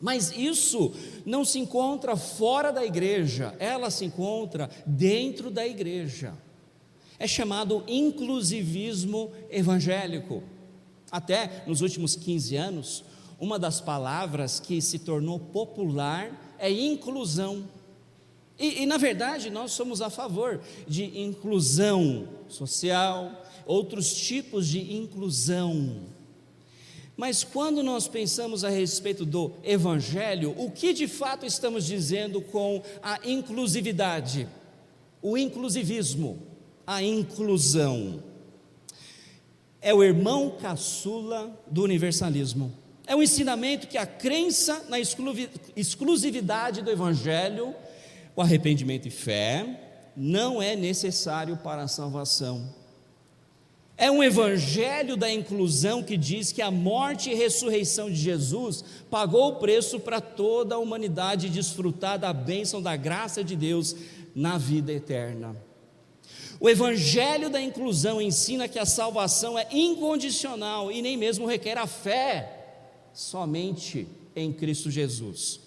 mas isso não se encontra fora da igreja, ela se encontra dentro da igreja. É chamado inclusivismo evangélico. Até nos últimos 15 anos, uma das palavras que se tornou popular é inclusão. E na verdade nós somos a favor de inclusão social, outros tipos de inclusão. Mas quando nós pensamos a respeito do Evangelho, o que de fato estamos dizendo com a inclusividade? O inclusivismo, a inclusão. É o irmão caçula do universalismo. É um ensinamento que a crença na exclusividade do Evangelho, o arrependimento e fé, não é necessário para a salvação. É um evangelho da inclusão que diz que a morte e ressurreição de Jesus pagou o preço para toda a humanidade desfrutar da bênção da graça de Deus na vida eterna. O evangelho da inclusão ensina que a salvação é incondicional e nem mesmo requer a fé somente em Cristo Jesus.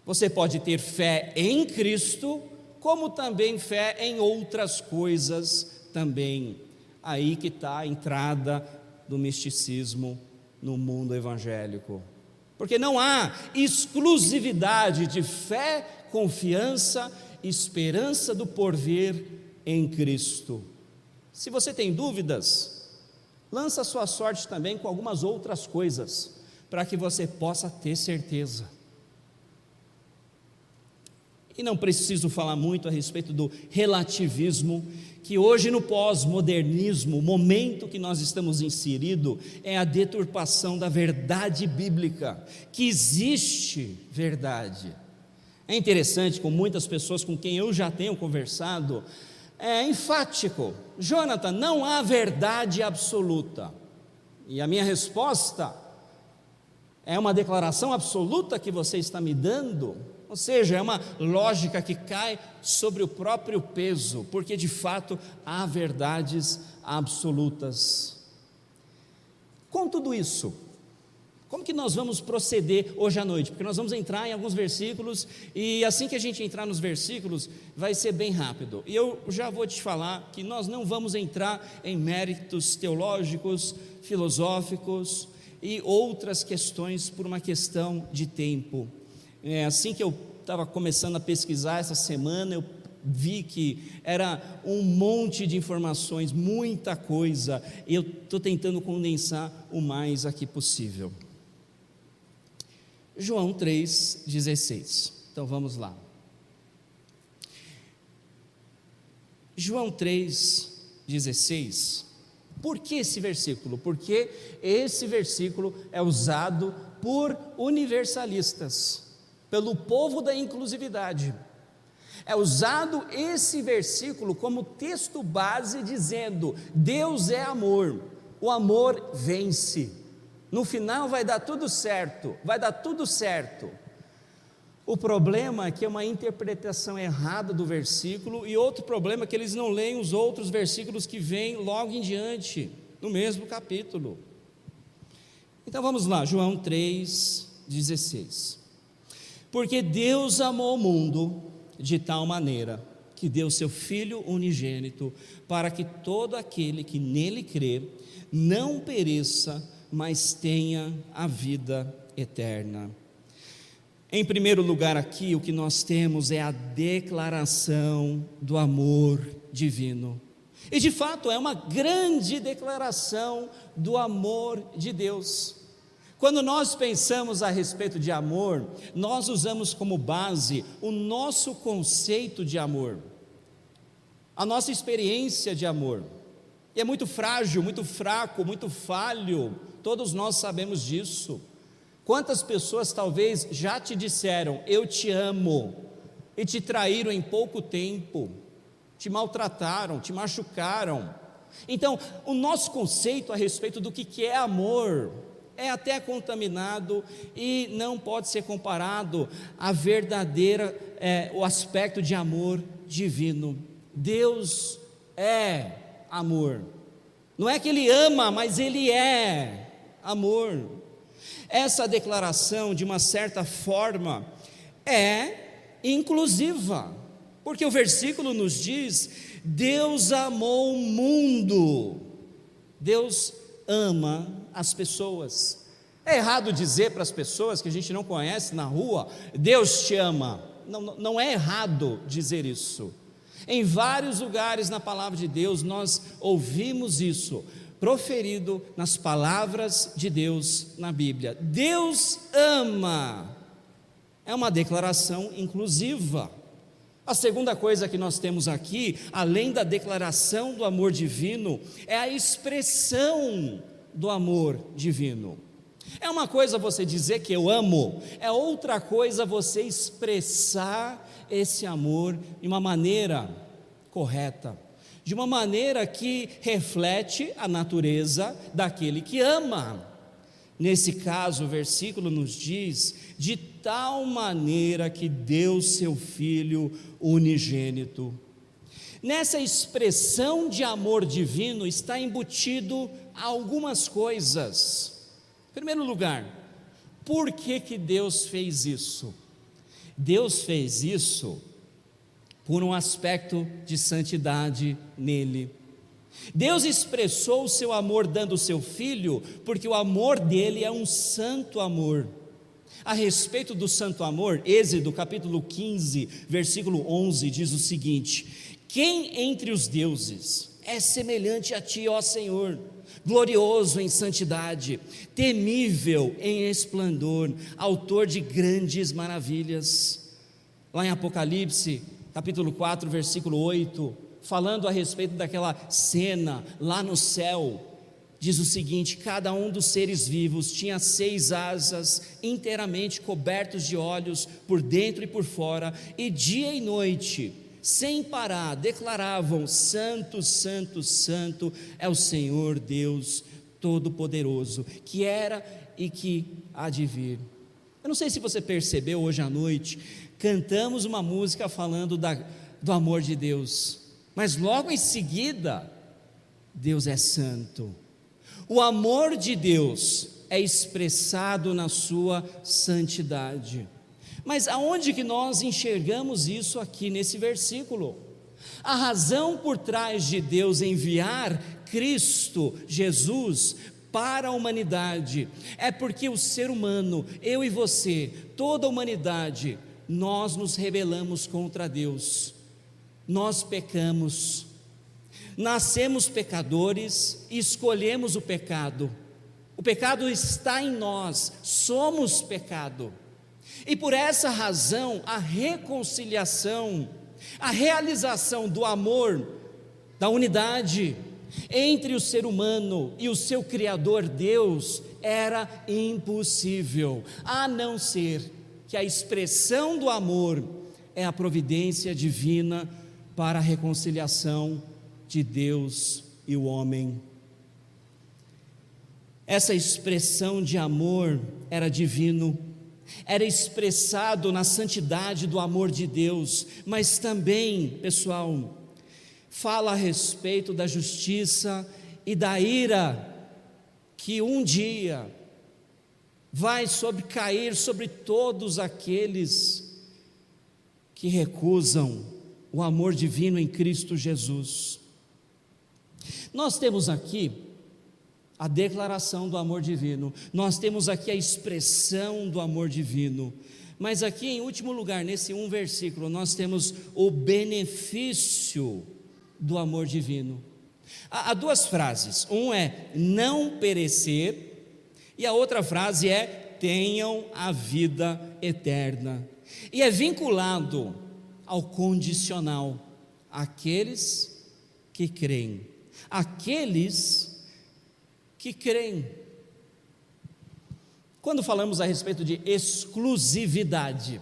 Você pode ter fé em Cristo, como também fé em outras coisas também. Aí que está a entrada do misticismo no mundo evangélico. Porque não há exclusividade de fé, confiança, esperança do porvir em Cristo. Se você tem dúvidas, lança a sua sorte também com algumas outras coisas, para que você possa ter certeza. E não preciso falar muito a respeito do relativismo, que hoje no pós-modernismo, o momento que nós estamos inseridos é a deturpação da verdade bíblica, que existe verdade. É interessante, com muitas pessoas com quem eu já tenho conversado, é enfático: Jonathan, não há verdade absoluta. E a minha resposta é uma declaração absoluta que você está me dando? Ou seja, é uma lógica que cai sobre o próprio peso, porque de fato há verdades absolutas. Com tudo isso, como que nós vamos proceder hoje à noite? Porque nós vamos entrar em alguns versículos, e assim que a gente entrar nos versículos, vai ser bem rápido. E eu já vou te falar que nós não vamos entrar em méritos teológicos, filosóficos e outras questões por uma questão de tempo. Assim que eu estava começando a pesquisar essa semana, eu vi que era um monte de informações, muita coisa, e eu estou tentando condensar o mais aqui possível. João 3,16, então vamos lá. João 3,16, por que esse versículo? Porque esse versículo é usado por universalistas, pelo povo da inclusividade. É usado esse versículo como texto base, dizendo: Deus é amor, o amor vence, no final vai dar tudo certo, vai dar tudo certo. O problema é que é uma interpretação errada do versículo, e outro problema é que eles não leem os outros versículos que vêm logo em diante, no mesmo capítulo. Então vamos lá, João 3,16. Porque Deus amou o mundo de tal maneira que deu seu Filho unigênito, para que todo aquele que nele crê não pereça, mas tenha a vida eterna. Em primeiro lugar aqui, o que nós temos é a declaração do amor divino. E de fato é uma grande declaração do amor de Deus. Quando nós pensamos a respeito de amor, nós usamos como base o nosso conceito de amor, a nossa experiência de amor. E é muito frágil, muito fraco, muito falho, todos nós sabemos disso. Quantas pessoas talvez já te disseram eu te amo, e te traíram em pouco tempo, te maltrataram, te machucaram. Então o nosso conceito a respeito do que é amor é até contaminado e não pode ser comparado à verdadeira, o aspecto de amor divino. Deus é amor, não é que Ele ama, mas Ele é amor. Essa declaração, de uma certa forma, é inclusiva, porque o versículo nos diz: Deus amou o mundo. Deus ama as pessoas. É errado dizer para as pessoas que a gente não conhece na rua: Deus te ama. Não é errado dizer isso. Em vários lugares na palavra de Deus nós ouvimos isso proferido nas palavras de Deus na Bíblia. Deus ama. É uma declaração inclusiva. A segunda coisa que nós temos aqui, além da declaração do amor divino, é a expressão do amor divino. É uma coisa você dizer que eu amo, é outra coisa você expressar esse amor de uma maneira correta, de uma maneira que reflete a natureza daquele que ama. Nesse caso, o versículo nos diz: de tal maneira que deu seu Filho unigênito. Nessa expressão de amor divino está embutido algumas coisas. Em primeiro lugar, por que Deus fez isso? Deus fez isso por um aspecto de santidade nele. Deus expressou o seu amor dando o seu Filho, porque o amor dele é um santo amor. A respeito do santo amor, Êxodo capítulo 15, versículo 11, diz o seguinte: quem entre os deuses é semelhante a Ti, ó Senhor, glorioso em santidade, temível em esplendor, autor de grandes maravilhas. Lá em Apocalipse, capítulo 4, versículo 8, falando a respeito daquela cena lá no céu, diz o seguinte: cada um dos seres vivos tinha 6 asas, inteiramente cobertos de olhos por dentro e por fora, e dia e noite, sem parar, declaravam: Santo, Santo, Santo é o Senhor Deus Todo-Poderoso, que era e que há de vir. Eu não sei se você percebeu, hoje à noite cantamos uma música falando do amor de Deus, mas logo em seguida, Deus é santo. O amor de Deus é expressado na sua santidade. Mas aonde que nós enxergamos isso aqui nesse versículo? A razão por trás de Deus enviar Cristo Jesus para a humanidade é porque o ser humano, eu e você, toda a humanidade, nós nos rebelamos contra Deus, nós pecamos, nascemos pecadores e escolhemos o pecado está em nós, somos pecado, e por essa razão a reconciliação, a realização do amor, da unidade entre o ser humano e o seu Criador Deus era impossível, a não ser que a expressão do amor é a providência divina para a reconciliação de Deus e o homem. Essa expressão de amor era divino, era expressado na santidade do amor de Deus, mas também, pessoal, fala a respeito da justiça e da ira que um dia vai cair sobre todos aqueles que recusam o amor divino em Cristo Jesus. Nós temos aqui a declaração do amor divino, nós temos aqui a expressão do amor divino, mas aqui em último lugar, nesse um versículo, nós temos o benefício do amor divino. Há 2 frases, um é não perecer, e a outra frase é tenham a vida eterna, e é vinculado ao condicional, aqueles que creem, aqueles que creem. Quando falamos a respeito de exclusividade,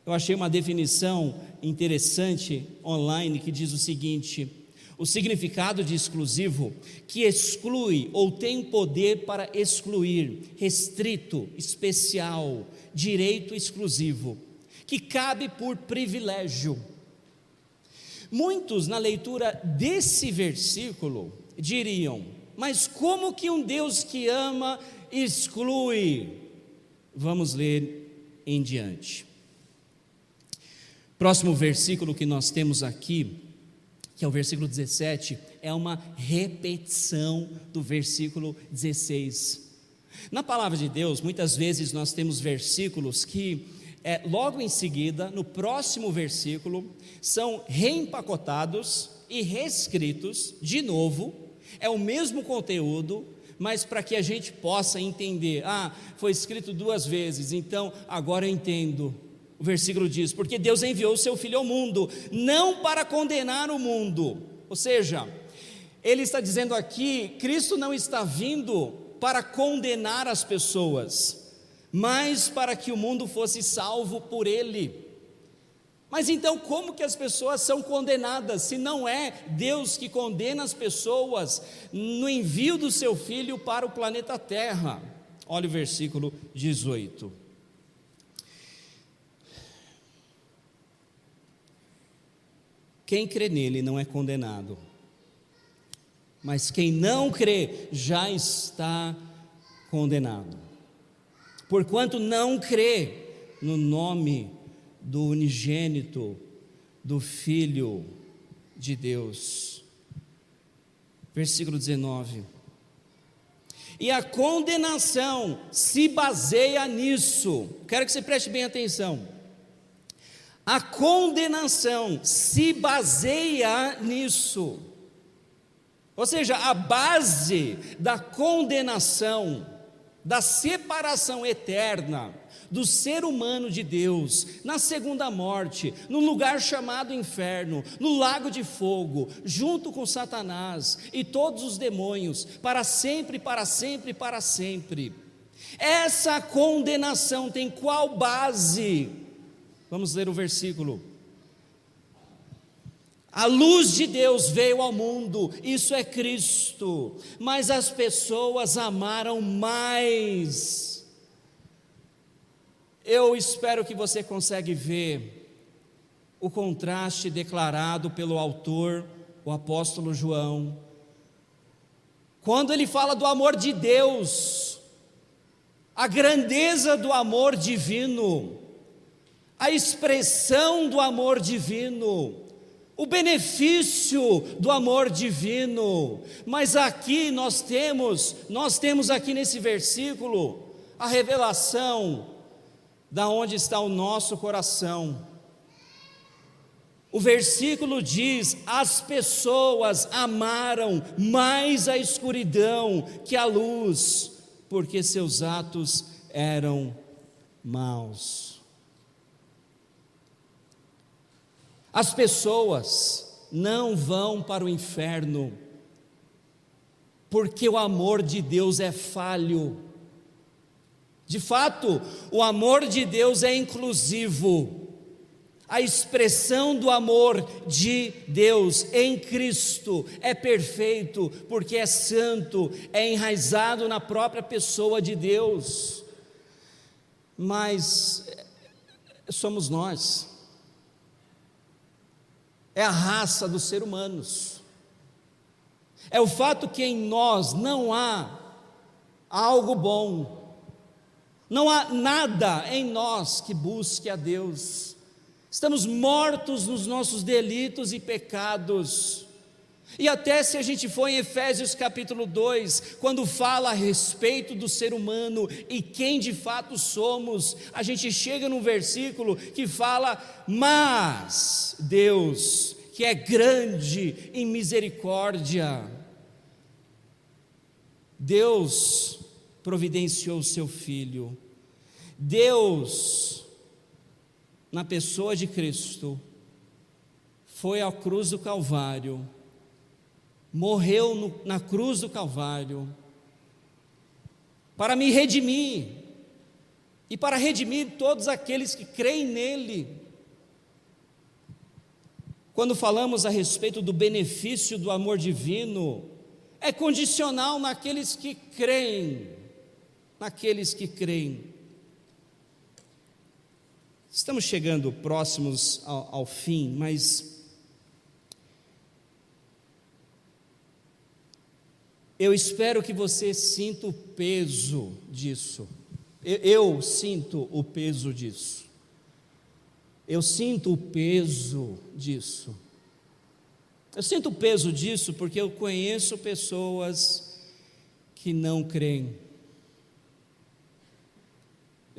eu achei uma definição interessante online que diz o seguinte: o significado de exclusivo, que exclui ou tem poder para excluir, restrito, especial, direito exclusivo, que cabe por privilégio. Muitos na leitura desse versículo diriam: mas como que um Deus que ama exclui? Vamos ler em diante. Próximo versículo que nós temos aqui, que é o versículo 17, é uma repetição do versículo 16. Na palavra de Deus, muitas vezes nós temos versículos que logo em seguida, no próximo versículo, são reempacotados e reescritos de novo, é o mesmo conteúdo, mas para que a gente possa entender, foi escrito 2 vezes, então agora eu entendo. O versículo diz: porque Deus enviou o seu Filho ao mundo, não para condenar o mundo, ou seja, ele está dizendo aqui, Cristo não está vindo para condenar as pessoas, mas para que o mundo fosse salvo por ele. Mas então como que as pessoas são condenadas, se não é Deus que condena as pessoas no envio do seu Filho para o planeta Terra? Olha o versículo 18. Quem crê nele não é condenado, mas quem não crê já está condenado, porquanto não crê no nome do unigênito, do Filho de Deus. Versículo 19. E a condenação se baseia nisso. Quero que você preste bem atenção. A condenação se baseia nisso. Ou seja, a base da condenação, da separação eterna do ser humano de Deus, na segunda morte, no lugar chamado inferno, no lago de fogo, junto com Satanás e todos os demônios, para sempre, para sempre, para sempre. Essa condenação tem qual base? Vamos ler o versículo. A luz de Deus veio ao mundo, isso é Cristo, mas as pessoas amaram mais. Eu espero que você consiga ver o contraste declarado pelo autor, o apóstolo João, quando ele fala do amor de Deus, a grandeza do amor divino, a expressão do amor divino, o benefício do amor divino. Mas aqui nós temos aqui nesse versículo a revelação da onde está o nosso coração. O versículo diz: as pessoas amaram mais a escuridão que a luz, porque seus atos eram maus. As pessoas não vão para o inferno porque o amor de Deus é falho. De fato, o amor de Deus é inclusivo. A expressão do amor de Deus em Cristo é perfeito, porque é santo, é enraizado na própria pessoa de Deus. Mas somos nós, é a raça dos seres humanos, é o fato que em nós não há algo bom, não há nada em nós que busque a Deus. Estamos mortos nos nossos delitos e pecados. E até se a gente for em Efésios capítulo 2, quando fala a respeito do ser humano e quem de fato somos, a gente chega num versículo que fala: mas Deus, que é grande em misericórdia, Deus providenciou o seu Filho. Deus, na pessoa de Cristo, foi à cruz do Calvário, morreu na cruz do Calvário, para me redimir, e para redimir todos aqueles que creem nele. Quando falamos a respeito do benefício do amor divino, é condicional naqueles que creem, Estamos chegando próximos ao fim, mas eu espero que você sinta o peso disso. Eu sinto o peso disso. Eu sinto o peso disso. Eu sinto o peso disso porque eu conheço pessoas que não creem.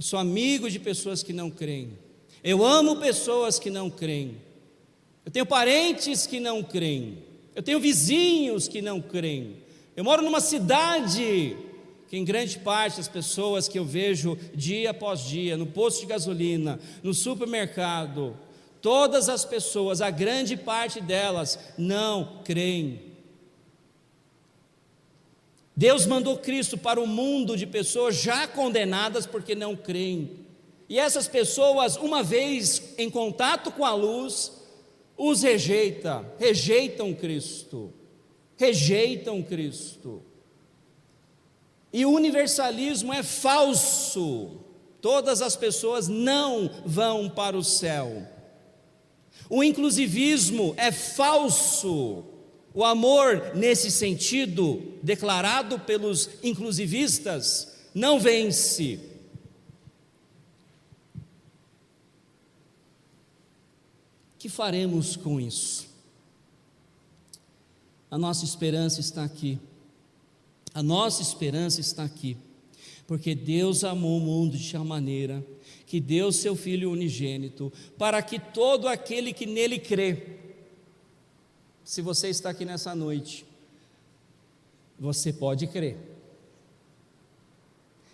Eu sou amigo de pessoas que não creem. Eu amo pessoas que não creem. Eu tenho parentes que não creem. Eu tenho vizinhos que não creem. Eu moro numa cidade que em grande parte as pessoas que eu vejo dia após dia, no posto de gasolina, no supermercado, todas as pessoas, a grande parte delas não creem. Deus mandou Cristo para um mundo de pessoas já condenadas porque não creem. E essas pessoas, uma vez em contato com a luz, os rejeitam Cristo. E o universalismo é falso. Todas as pessoas não vão para o céu. O inclusivismo é falso. O amor, nesse sentido, declarado pelos inclusivistas, não vence. O que faremos com isso? A nossa esperança está aqui. A nossa esperança está aqui. Porque Deus amou o mundo de tal maneira que deu seu Filho unigênito, para que todo aquele que nele crê. Se você está aqui nessa noite, você pode crer.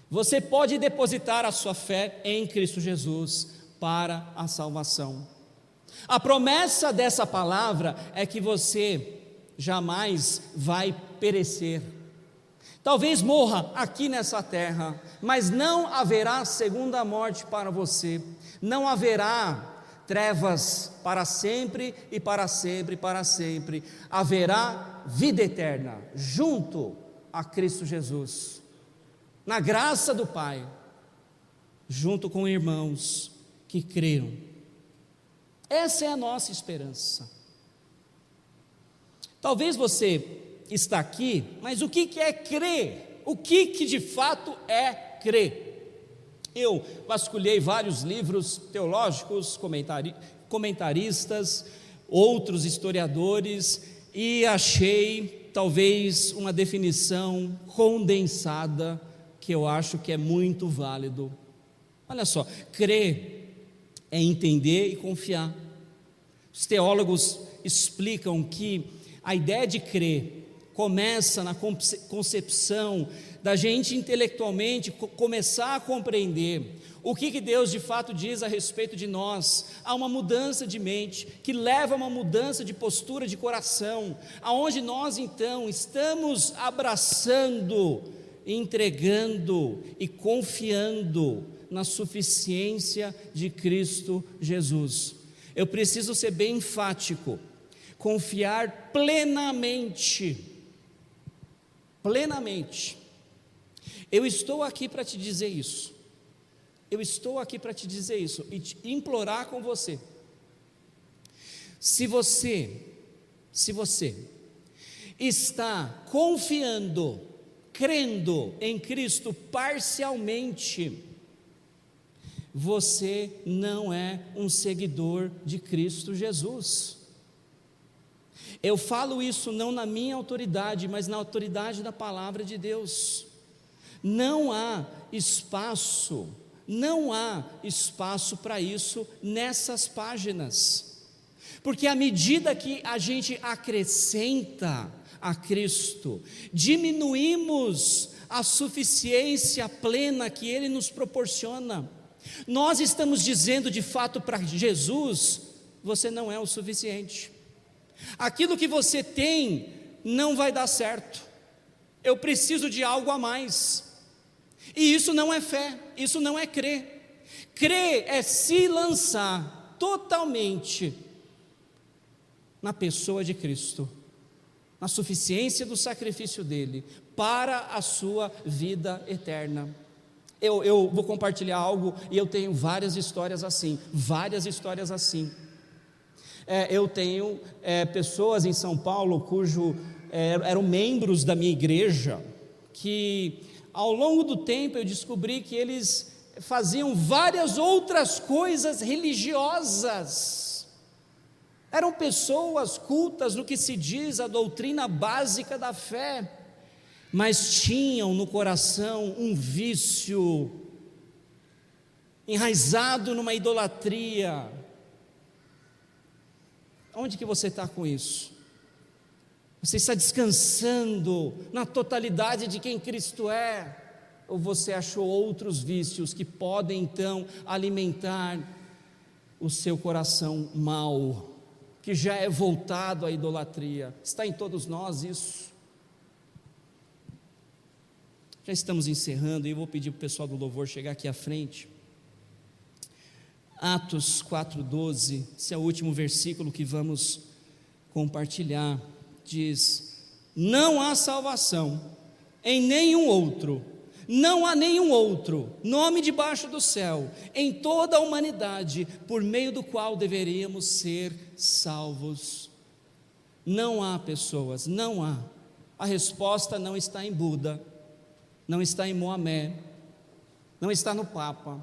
Você pode depositar a sua fé em Cristo Jesus para a salvação. A promessa dessa palavra é que você jamais vai perecer. Talvez morra aqui nessa terra, mas não haverá segunda morte para você. Não haverá trevas para sempre e para sempre e para sempre. Haverá vida eterna junto a Cristo Jesus, na graça do Pai, junto com irmãos que creram. Essa é a nossa esperança. Talvez você está aqui, mas o que é crer? O que de fato é crer? Eu vasculhei vários livros teológicos, comentaristas, outros historiadores, e achei talvez uma definição condensada que eu acho que é muito válido. Olha só, crer é entender e confiar. Os teólogos explicam que a ideia de crer começa na concepção da gente intelectualmente começar a compreender o que Deus de fato diz a respeito de nós. Há uma mudança de mente que leva a uma mudança de postura de coração, aonde nós então estamos abraçando, entregando e confiando na suficiência de Cristo Jesus. Eu preciso ser bem enfático, confiar plenamente. Eu estou aqui para te dizer isso. Eu estou aqui para te dizer isso e te implorar com você. Se você está confiando, crendo em Cristo parcialmente, você não é um seguidor de Cristo Jesus. Eu falo isso não na minha autoridade, mas na autoridade da palavra de Deus. Não há espaço para isso nessas páginas, porque à medida que a gente acrescenta a Cristo, diminuímos a suficiência plena que Ele nos proporciona. Nós estamos dizendo de fato para Jesus: você não é o suficiente, aquilo que você tem não vai dar certo, eu preciso de algo a mais. E isso não é fé, isso não é crer. Crer é se lançar totalmente na pessoa de Cristo, na suficiência do sacrifício dele para a sua vida eterna. Eu vou compartilhar algo, e eu tenho várias histórias assim. Eu tenho pessoas em São Paulo eram membros da minha igreja, que ao longo do tempo eu descobri que eles faziam várias outras coisas religiosas. Eram pessoas cultas no que se diz a doutrina básica da fé, mas tinham no coração um vício, enraizado numa idolatria. Onde que você está com isso? Você está descansando na totalidade de quem Cristo é? Ou você achou outros vícios que podem então alimentar o seu coração mau, que já é voltado à idolatria? Está em todos nós isso. Já estamos encerrando, e eu vou pedir para o pessoal do louvor chegar aqui à frente. Atos 4:12, esse é o último versículo que vamos compartilhar. Diz: não há salvação em nenhum outro, não há nenhum outro nome debaixo do céu, em toda a humanidade, por meio do qual deveríamos ser salvos. Não há, pessoas, não há. A resposta não está em Buda, não está em Mohamé, não está no Papa,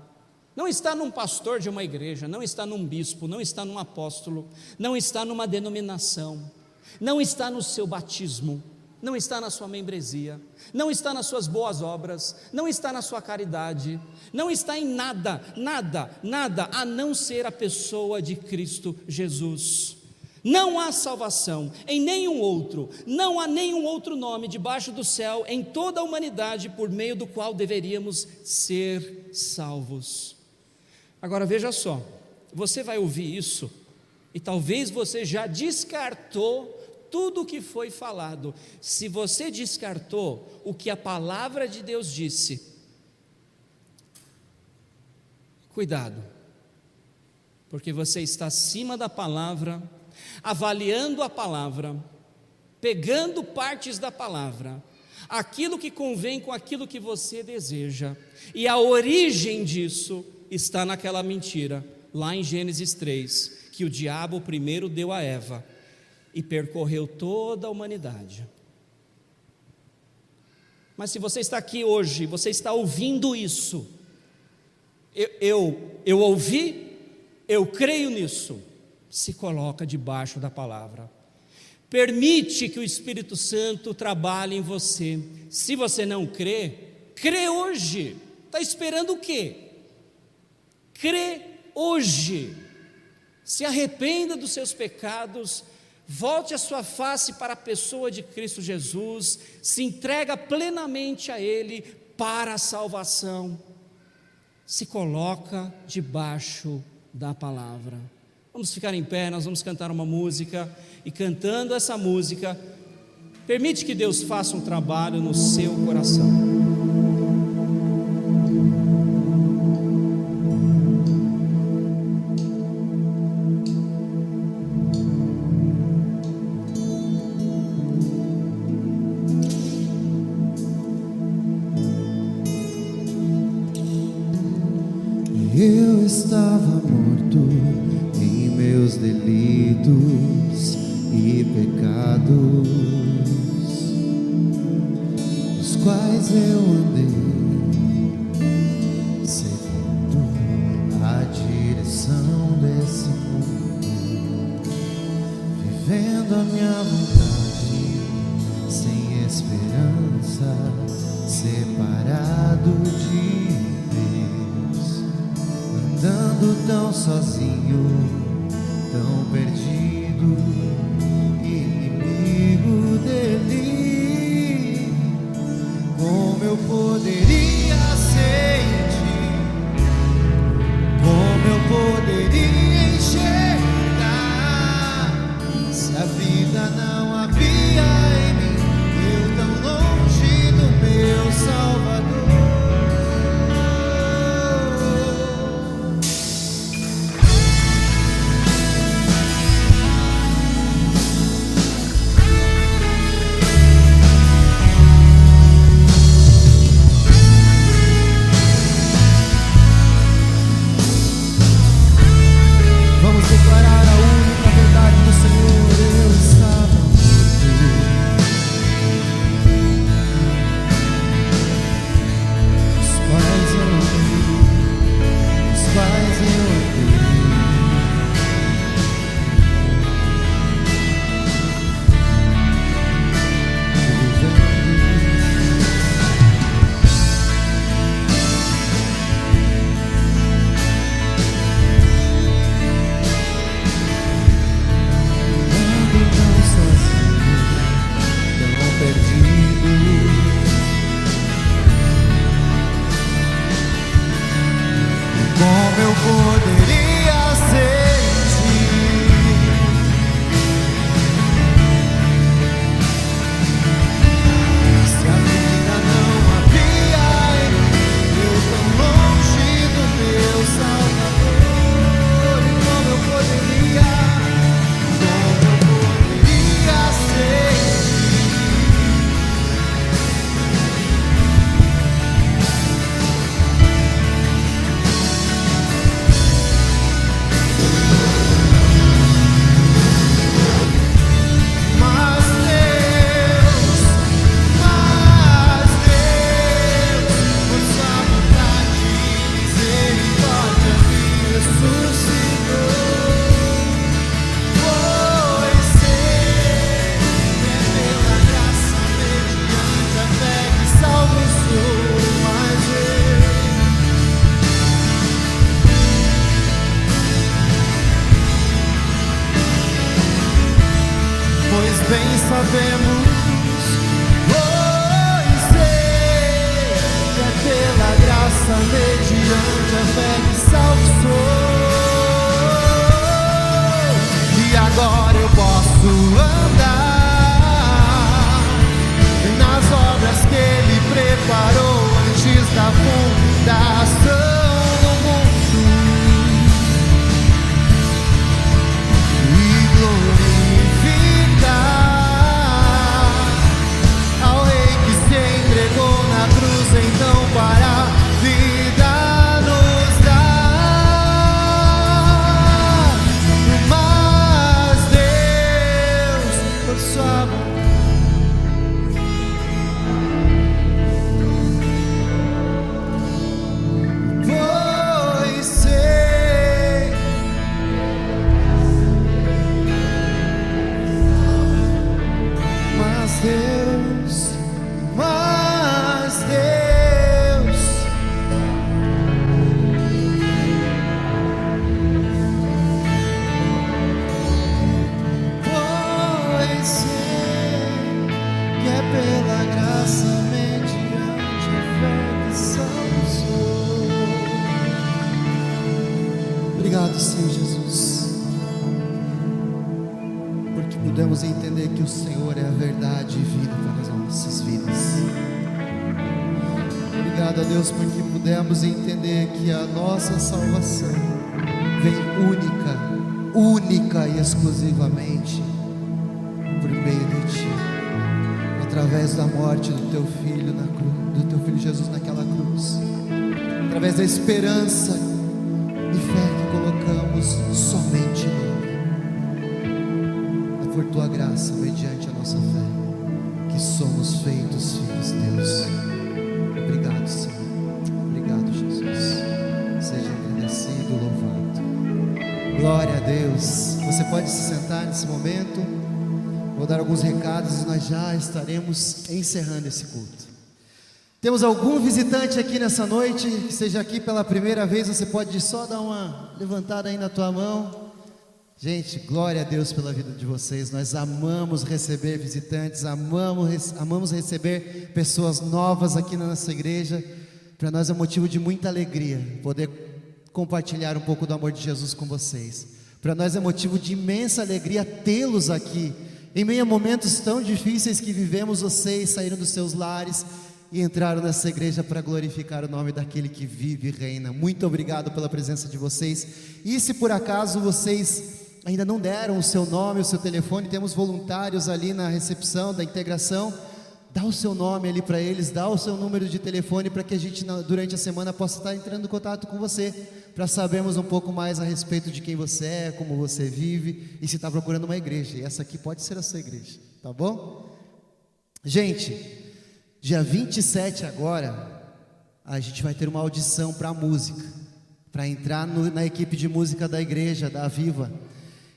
não está num pastor de uma igreja, não está num bispo, não está num apóstolo, não está numa denominação, não está no seu batismo, não está na sua membresia, não está nas suas boas obras, não está na sua caridade, não está em nada, nada, nada, a não ser a pessoa de Cristo Jesus. Não há salvação em nenhum outro, não há nenhum outro nome debaixo do céu em toda a humanidade por meio do qual deveríamos ser salvos. Agora veja só, você vai ouvir isso e talvez você já descartou tudo o que foi falado. Se você descartou o que a palavra de Deus disse, cuidado, porque você está acima da palavra, avaliando a palavra, pegando partes da palavra, aquilo que convém com aquilo que você deseja, e a origem disso está naquela mentira, lá em Gênesis 3, que o diabo primeiro deu a Eva, e percorreu toda a humanidade. Mas se você está aqui hoje, você está ouvindo isso, eu ouvi, eu creio nisso, se coloca debaixo da palavra, permite que o Espírito Santo trabalhe em você. Se você não crê, crê hoje. Está esperando o quê? Crê hoje, se arrependa dos seus pecados, volte a sua face para a pessoa de Cristo Jesus, se entrega plenamente a Ele para a salvação, se coloca debaixo da palavra. Vamos ficar em pé, nós vamos cantar uma música, e cantando essa música, permite que Deus faça um trabalho no seu coração. Eu estava morto em meus delitos e pecados, os quais eu andei seguindo a direção desse mundo, vivendo a minha vontade, sem esperança, separado de andando tão sozinho, tão perdido, inimigo dele. Como eu poderia sentir, como eu poderia enxergar, se a vida não havia em mim, eu tão longe do meu Salvador. sabemos, pois sei que é pela graça mediante a fé que salvo sou. E agora eu posso andar nas obras que Ele preparou antes da fundação do mundo, e glorificar ao Rei que se entregou na cruz, então para a vida nos dar. Mas Deus, por sua vontade, obrigado, Senhor Jesus, porque pudemos entender que o Senhor é a verdade e vida para as nossas vidas. Obrigado a Deus porque pudemos entender que a nossa salvação vem única e exclusivamente por meio de Ti, através da morte do Teu Filho na cruz, do Teu Filho Jesus naquela cruz, através da esperança e fé que colocamos somente nele. É por Tua graça, mediante a nossa fé, que somos feitos filhos de Deus. Obrigado, Senhor. Obrigado, Jesus. Seja agradecido, louvado. Glória a Deus. Você pode se sentar nesse momento. Vou dar alguns recados e nós já estaremos encerrando esse culto. Temos algum visitante aqui nessa noite, que esteja aqui pela primeira vez, você pode só dar uma levantada aí na tua mão. Gente, glória a Deus pela vida de vocês. Nós amamos receber visitantes, amamos receber pessoas novas aqui na nossa igreja. Para nós é motivo de muita alegria poder compartilhar um pouco do amor de Jesus com vocês. Para nós é motivo de imensa alegria tê-los aqui. Em meio a momentos tão difíceis que vivemos, vocês saíram dos seus lares e entraram nessa igreja para glorificar o nome daquele que vive e reina. Muito obrigado pela presença de vocês. E se por acaso vocês ainda não deram o seu nome, o seu telefone, temos voluntários ali na recepção da integração. Dá o seu nome ali para eles, dá o seu número de telefone para que a gente durante a semana possa estar entrando em contato com você, para sabermos um pouco mais a respeito de quem você é, como você vive e se está procurando uma igreja. E essa aqui pode ser a sua igreja, tá bom? Gente, dia 27 agora, a gente vai ter uma audição para música, para entrar na equipe de música da igreja, da Aviva.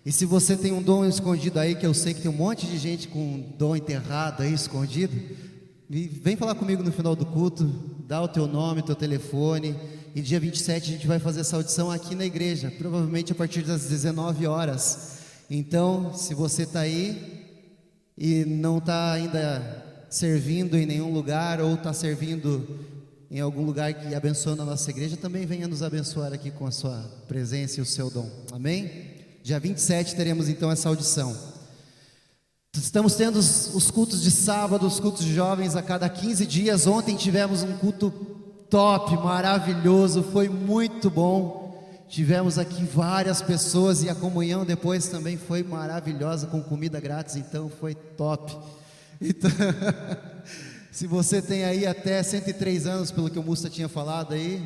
E se você tem um dom escondido aí, que eu sei que tem um monte de gente com dom enterrado aí, escondido, vem falar comigo no final do culto, dá o teu nome, teu telefone, e dia 27 a gente vai fazer essa audição aqui na igreja, provavelmente a partir das 19 horas. Então, se você está aí e não está ainda servindo em nenhum lugar, ou está servindo em algum lugar que abençoa a nossa igreja, também venha nos abençoar aqui com a sua presença e o seu dom, amém? Dia 27 teremos então essa audição. Estamos tendo os cultos de sábado, os cultos de jovens a cada 15 dias. Ontem tivemos um culto top, maravilhoso, foi muito bom. Tivemos aqui várias pessoas e a comunhão depois também foi maravilhosa, com comida grátis, então foi top. Então, se você tem aí até 103 anos, pelo que o Musta tinha falado aí,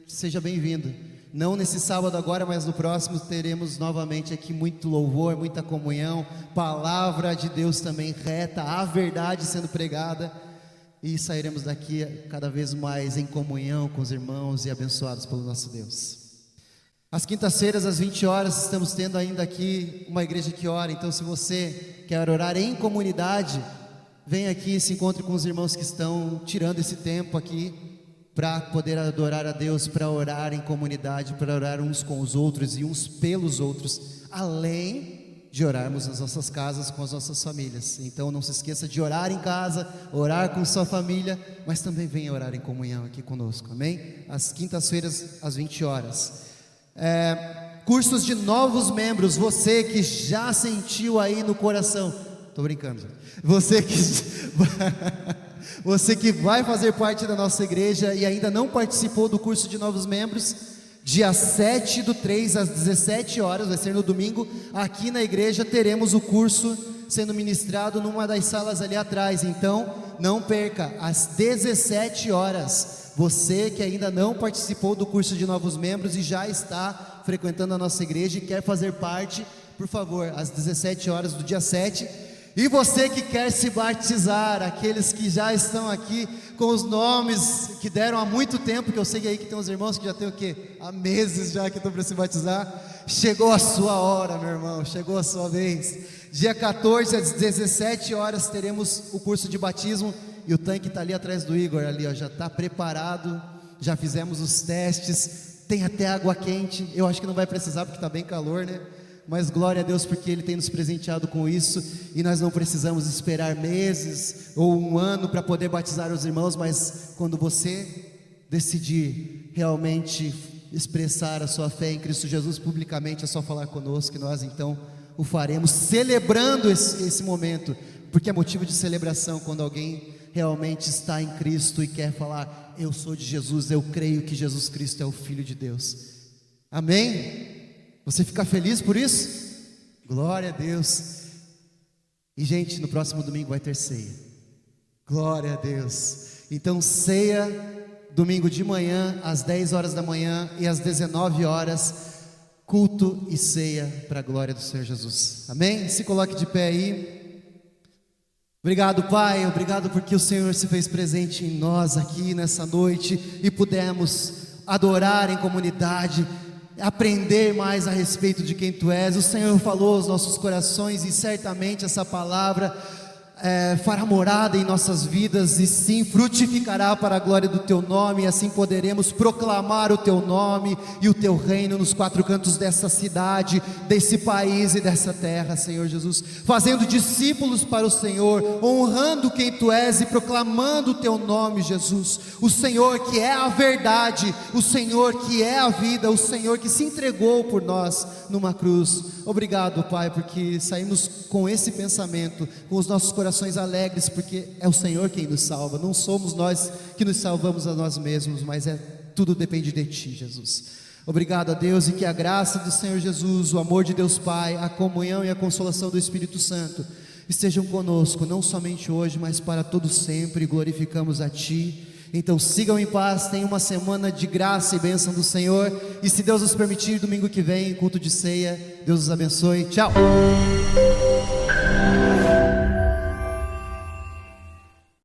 seja bem-vindo. Não nesse sábado agora, mas no próximo teremos novamente aqui muito louvor, muita comunhão, palavra de Deus também reta, a verdade sendo pregada, e sairemos daqui cada vez mais em comunhão com os irmãos e abençoados pelo nosso Deus. Às quintas-feiras, às 20 horas, estamos tendo ainda aqui uma igreja que ora. Então, se você quer orar em comunidade, vem aqui e se encontre com os irmãos que estão tirando esse tempo aqui para poder adorar a Deus, para orar em comunidade, para orar uns com os outros e uns pelos outros, além de orarmos nas nossas casas com as nossas famílias. Então não se esqueça de orar em casa, orar com sua família, mas também venha orar em comunhão aqui conosco, amém? Às quintas-feiras, às 20 horas. Cursos de novos membros, você que já sentiu aí no coração, tô brincando, gente. Você que vai fazer parte da nossa igreja e ainda não participou do curso de novos membros, dia 7/3 às 17 horas, vai ser no domingo, aqui na igreja teremos o curso sendo ministrado numa das salas ali atrás. Então não perca, às 17 horas, você que ainda não participou do curso de novos membros e já está frequentando a nossa igreja e quer fazer parte, por favor, às 17 horas do dia 7. E você que quer se batizar, aqueles que já estão aqui com os nomes que deram há muito tempo, que eu sei que aí que tem uns irmãos que já tem o quê? Há meses já que estão para se batizar. Chegou a sua hora, meu irmão, chegou a sua vez. Dia 14 às 17 horas teremos o curso de batismo, e o tanque está ali atrás do Igor, ali, ó, já está preparado, já fizemos os testes, tem até água quente. Eu acho que não vai precisar porque está bem calor, né? Mas glória a Deus porque Ele tem nos presenteado com isso, e nós não precisamos esperar meses ou um ano para poder batizar os irmãos, mas quando você decidir realmente expressar a sua fé em Cristo Jesus publicamente, é só falar conosco, que nós então o faremos, celebrando esse momento, porque é motivo de celebração quando alguém realmente está em Cristo e quer falar: eu sou de Jesus, eu creio que Jesus Cristo é o Filho de Deus. Amém? Você fica feliz por isso? Glória a Deus. E gente, no próximo domingo vai ter ceia. Glória a Deus. Então ceia, domingo de manhã, às 10 horas da manhã, e às 19 horas, culto e ceia para a glória do Senhor Jesus. Amém? Se coloque de pé aí. Obrigado, Pai, obrigado porque o Senhor se fez presente em nós aqui nessa noite e pudemos adorar em comunidade, aprender mais a respeito de quem Tu és. O Senhor falou aos nossos corações e certamente essa palavra fará morada em nossas vidas e sim frutificará para a glória do Teu nome, e assim poderemos proclamar o Teu nome e o Teu reino nos quatro cantos dessa cidade, desse país e dessa terra, Senhor Jesus, fazendo discípulos para o Senhor, honrando quem Tu és e proclamando o Teu nome, Jesus, o Senhor que é a verdade, o Senhor que é a vida, o Senhor que se entregou por nós numa cruz. Obrigado, Pai, porque saímos com esse pensamento, com os nossos corações alegres, porque é o Senhor quem nos salva, não somos nós que nos salvamos a nós mesmos, mas tudo depende de Ti, Jesus. Obrigado a Deus, e que a graça do Senhor Jesus, o amor de Deus Pai, a comunhão e a consolação do Espírito Santo estejam conosco, não somente hoje, mas para todo sempre. Glorificamos a Ti. Então sigam em paz, tenham uma semana de graça e bênção do Senhor, e se Deus nos permitir, domingo que vem, culto de ceia. Deus os abençoe, tchau.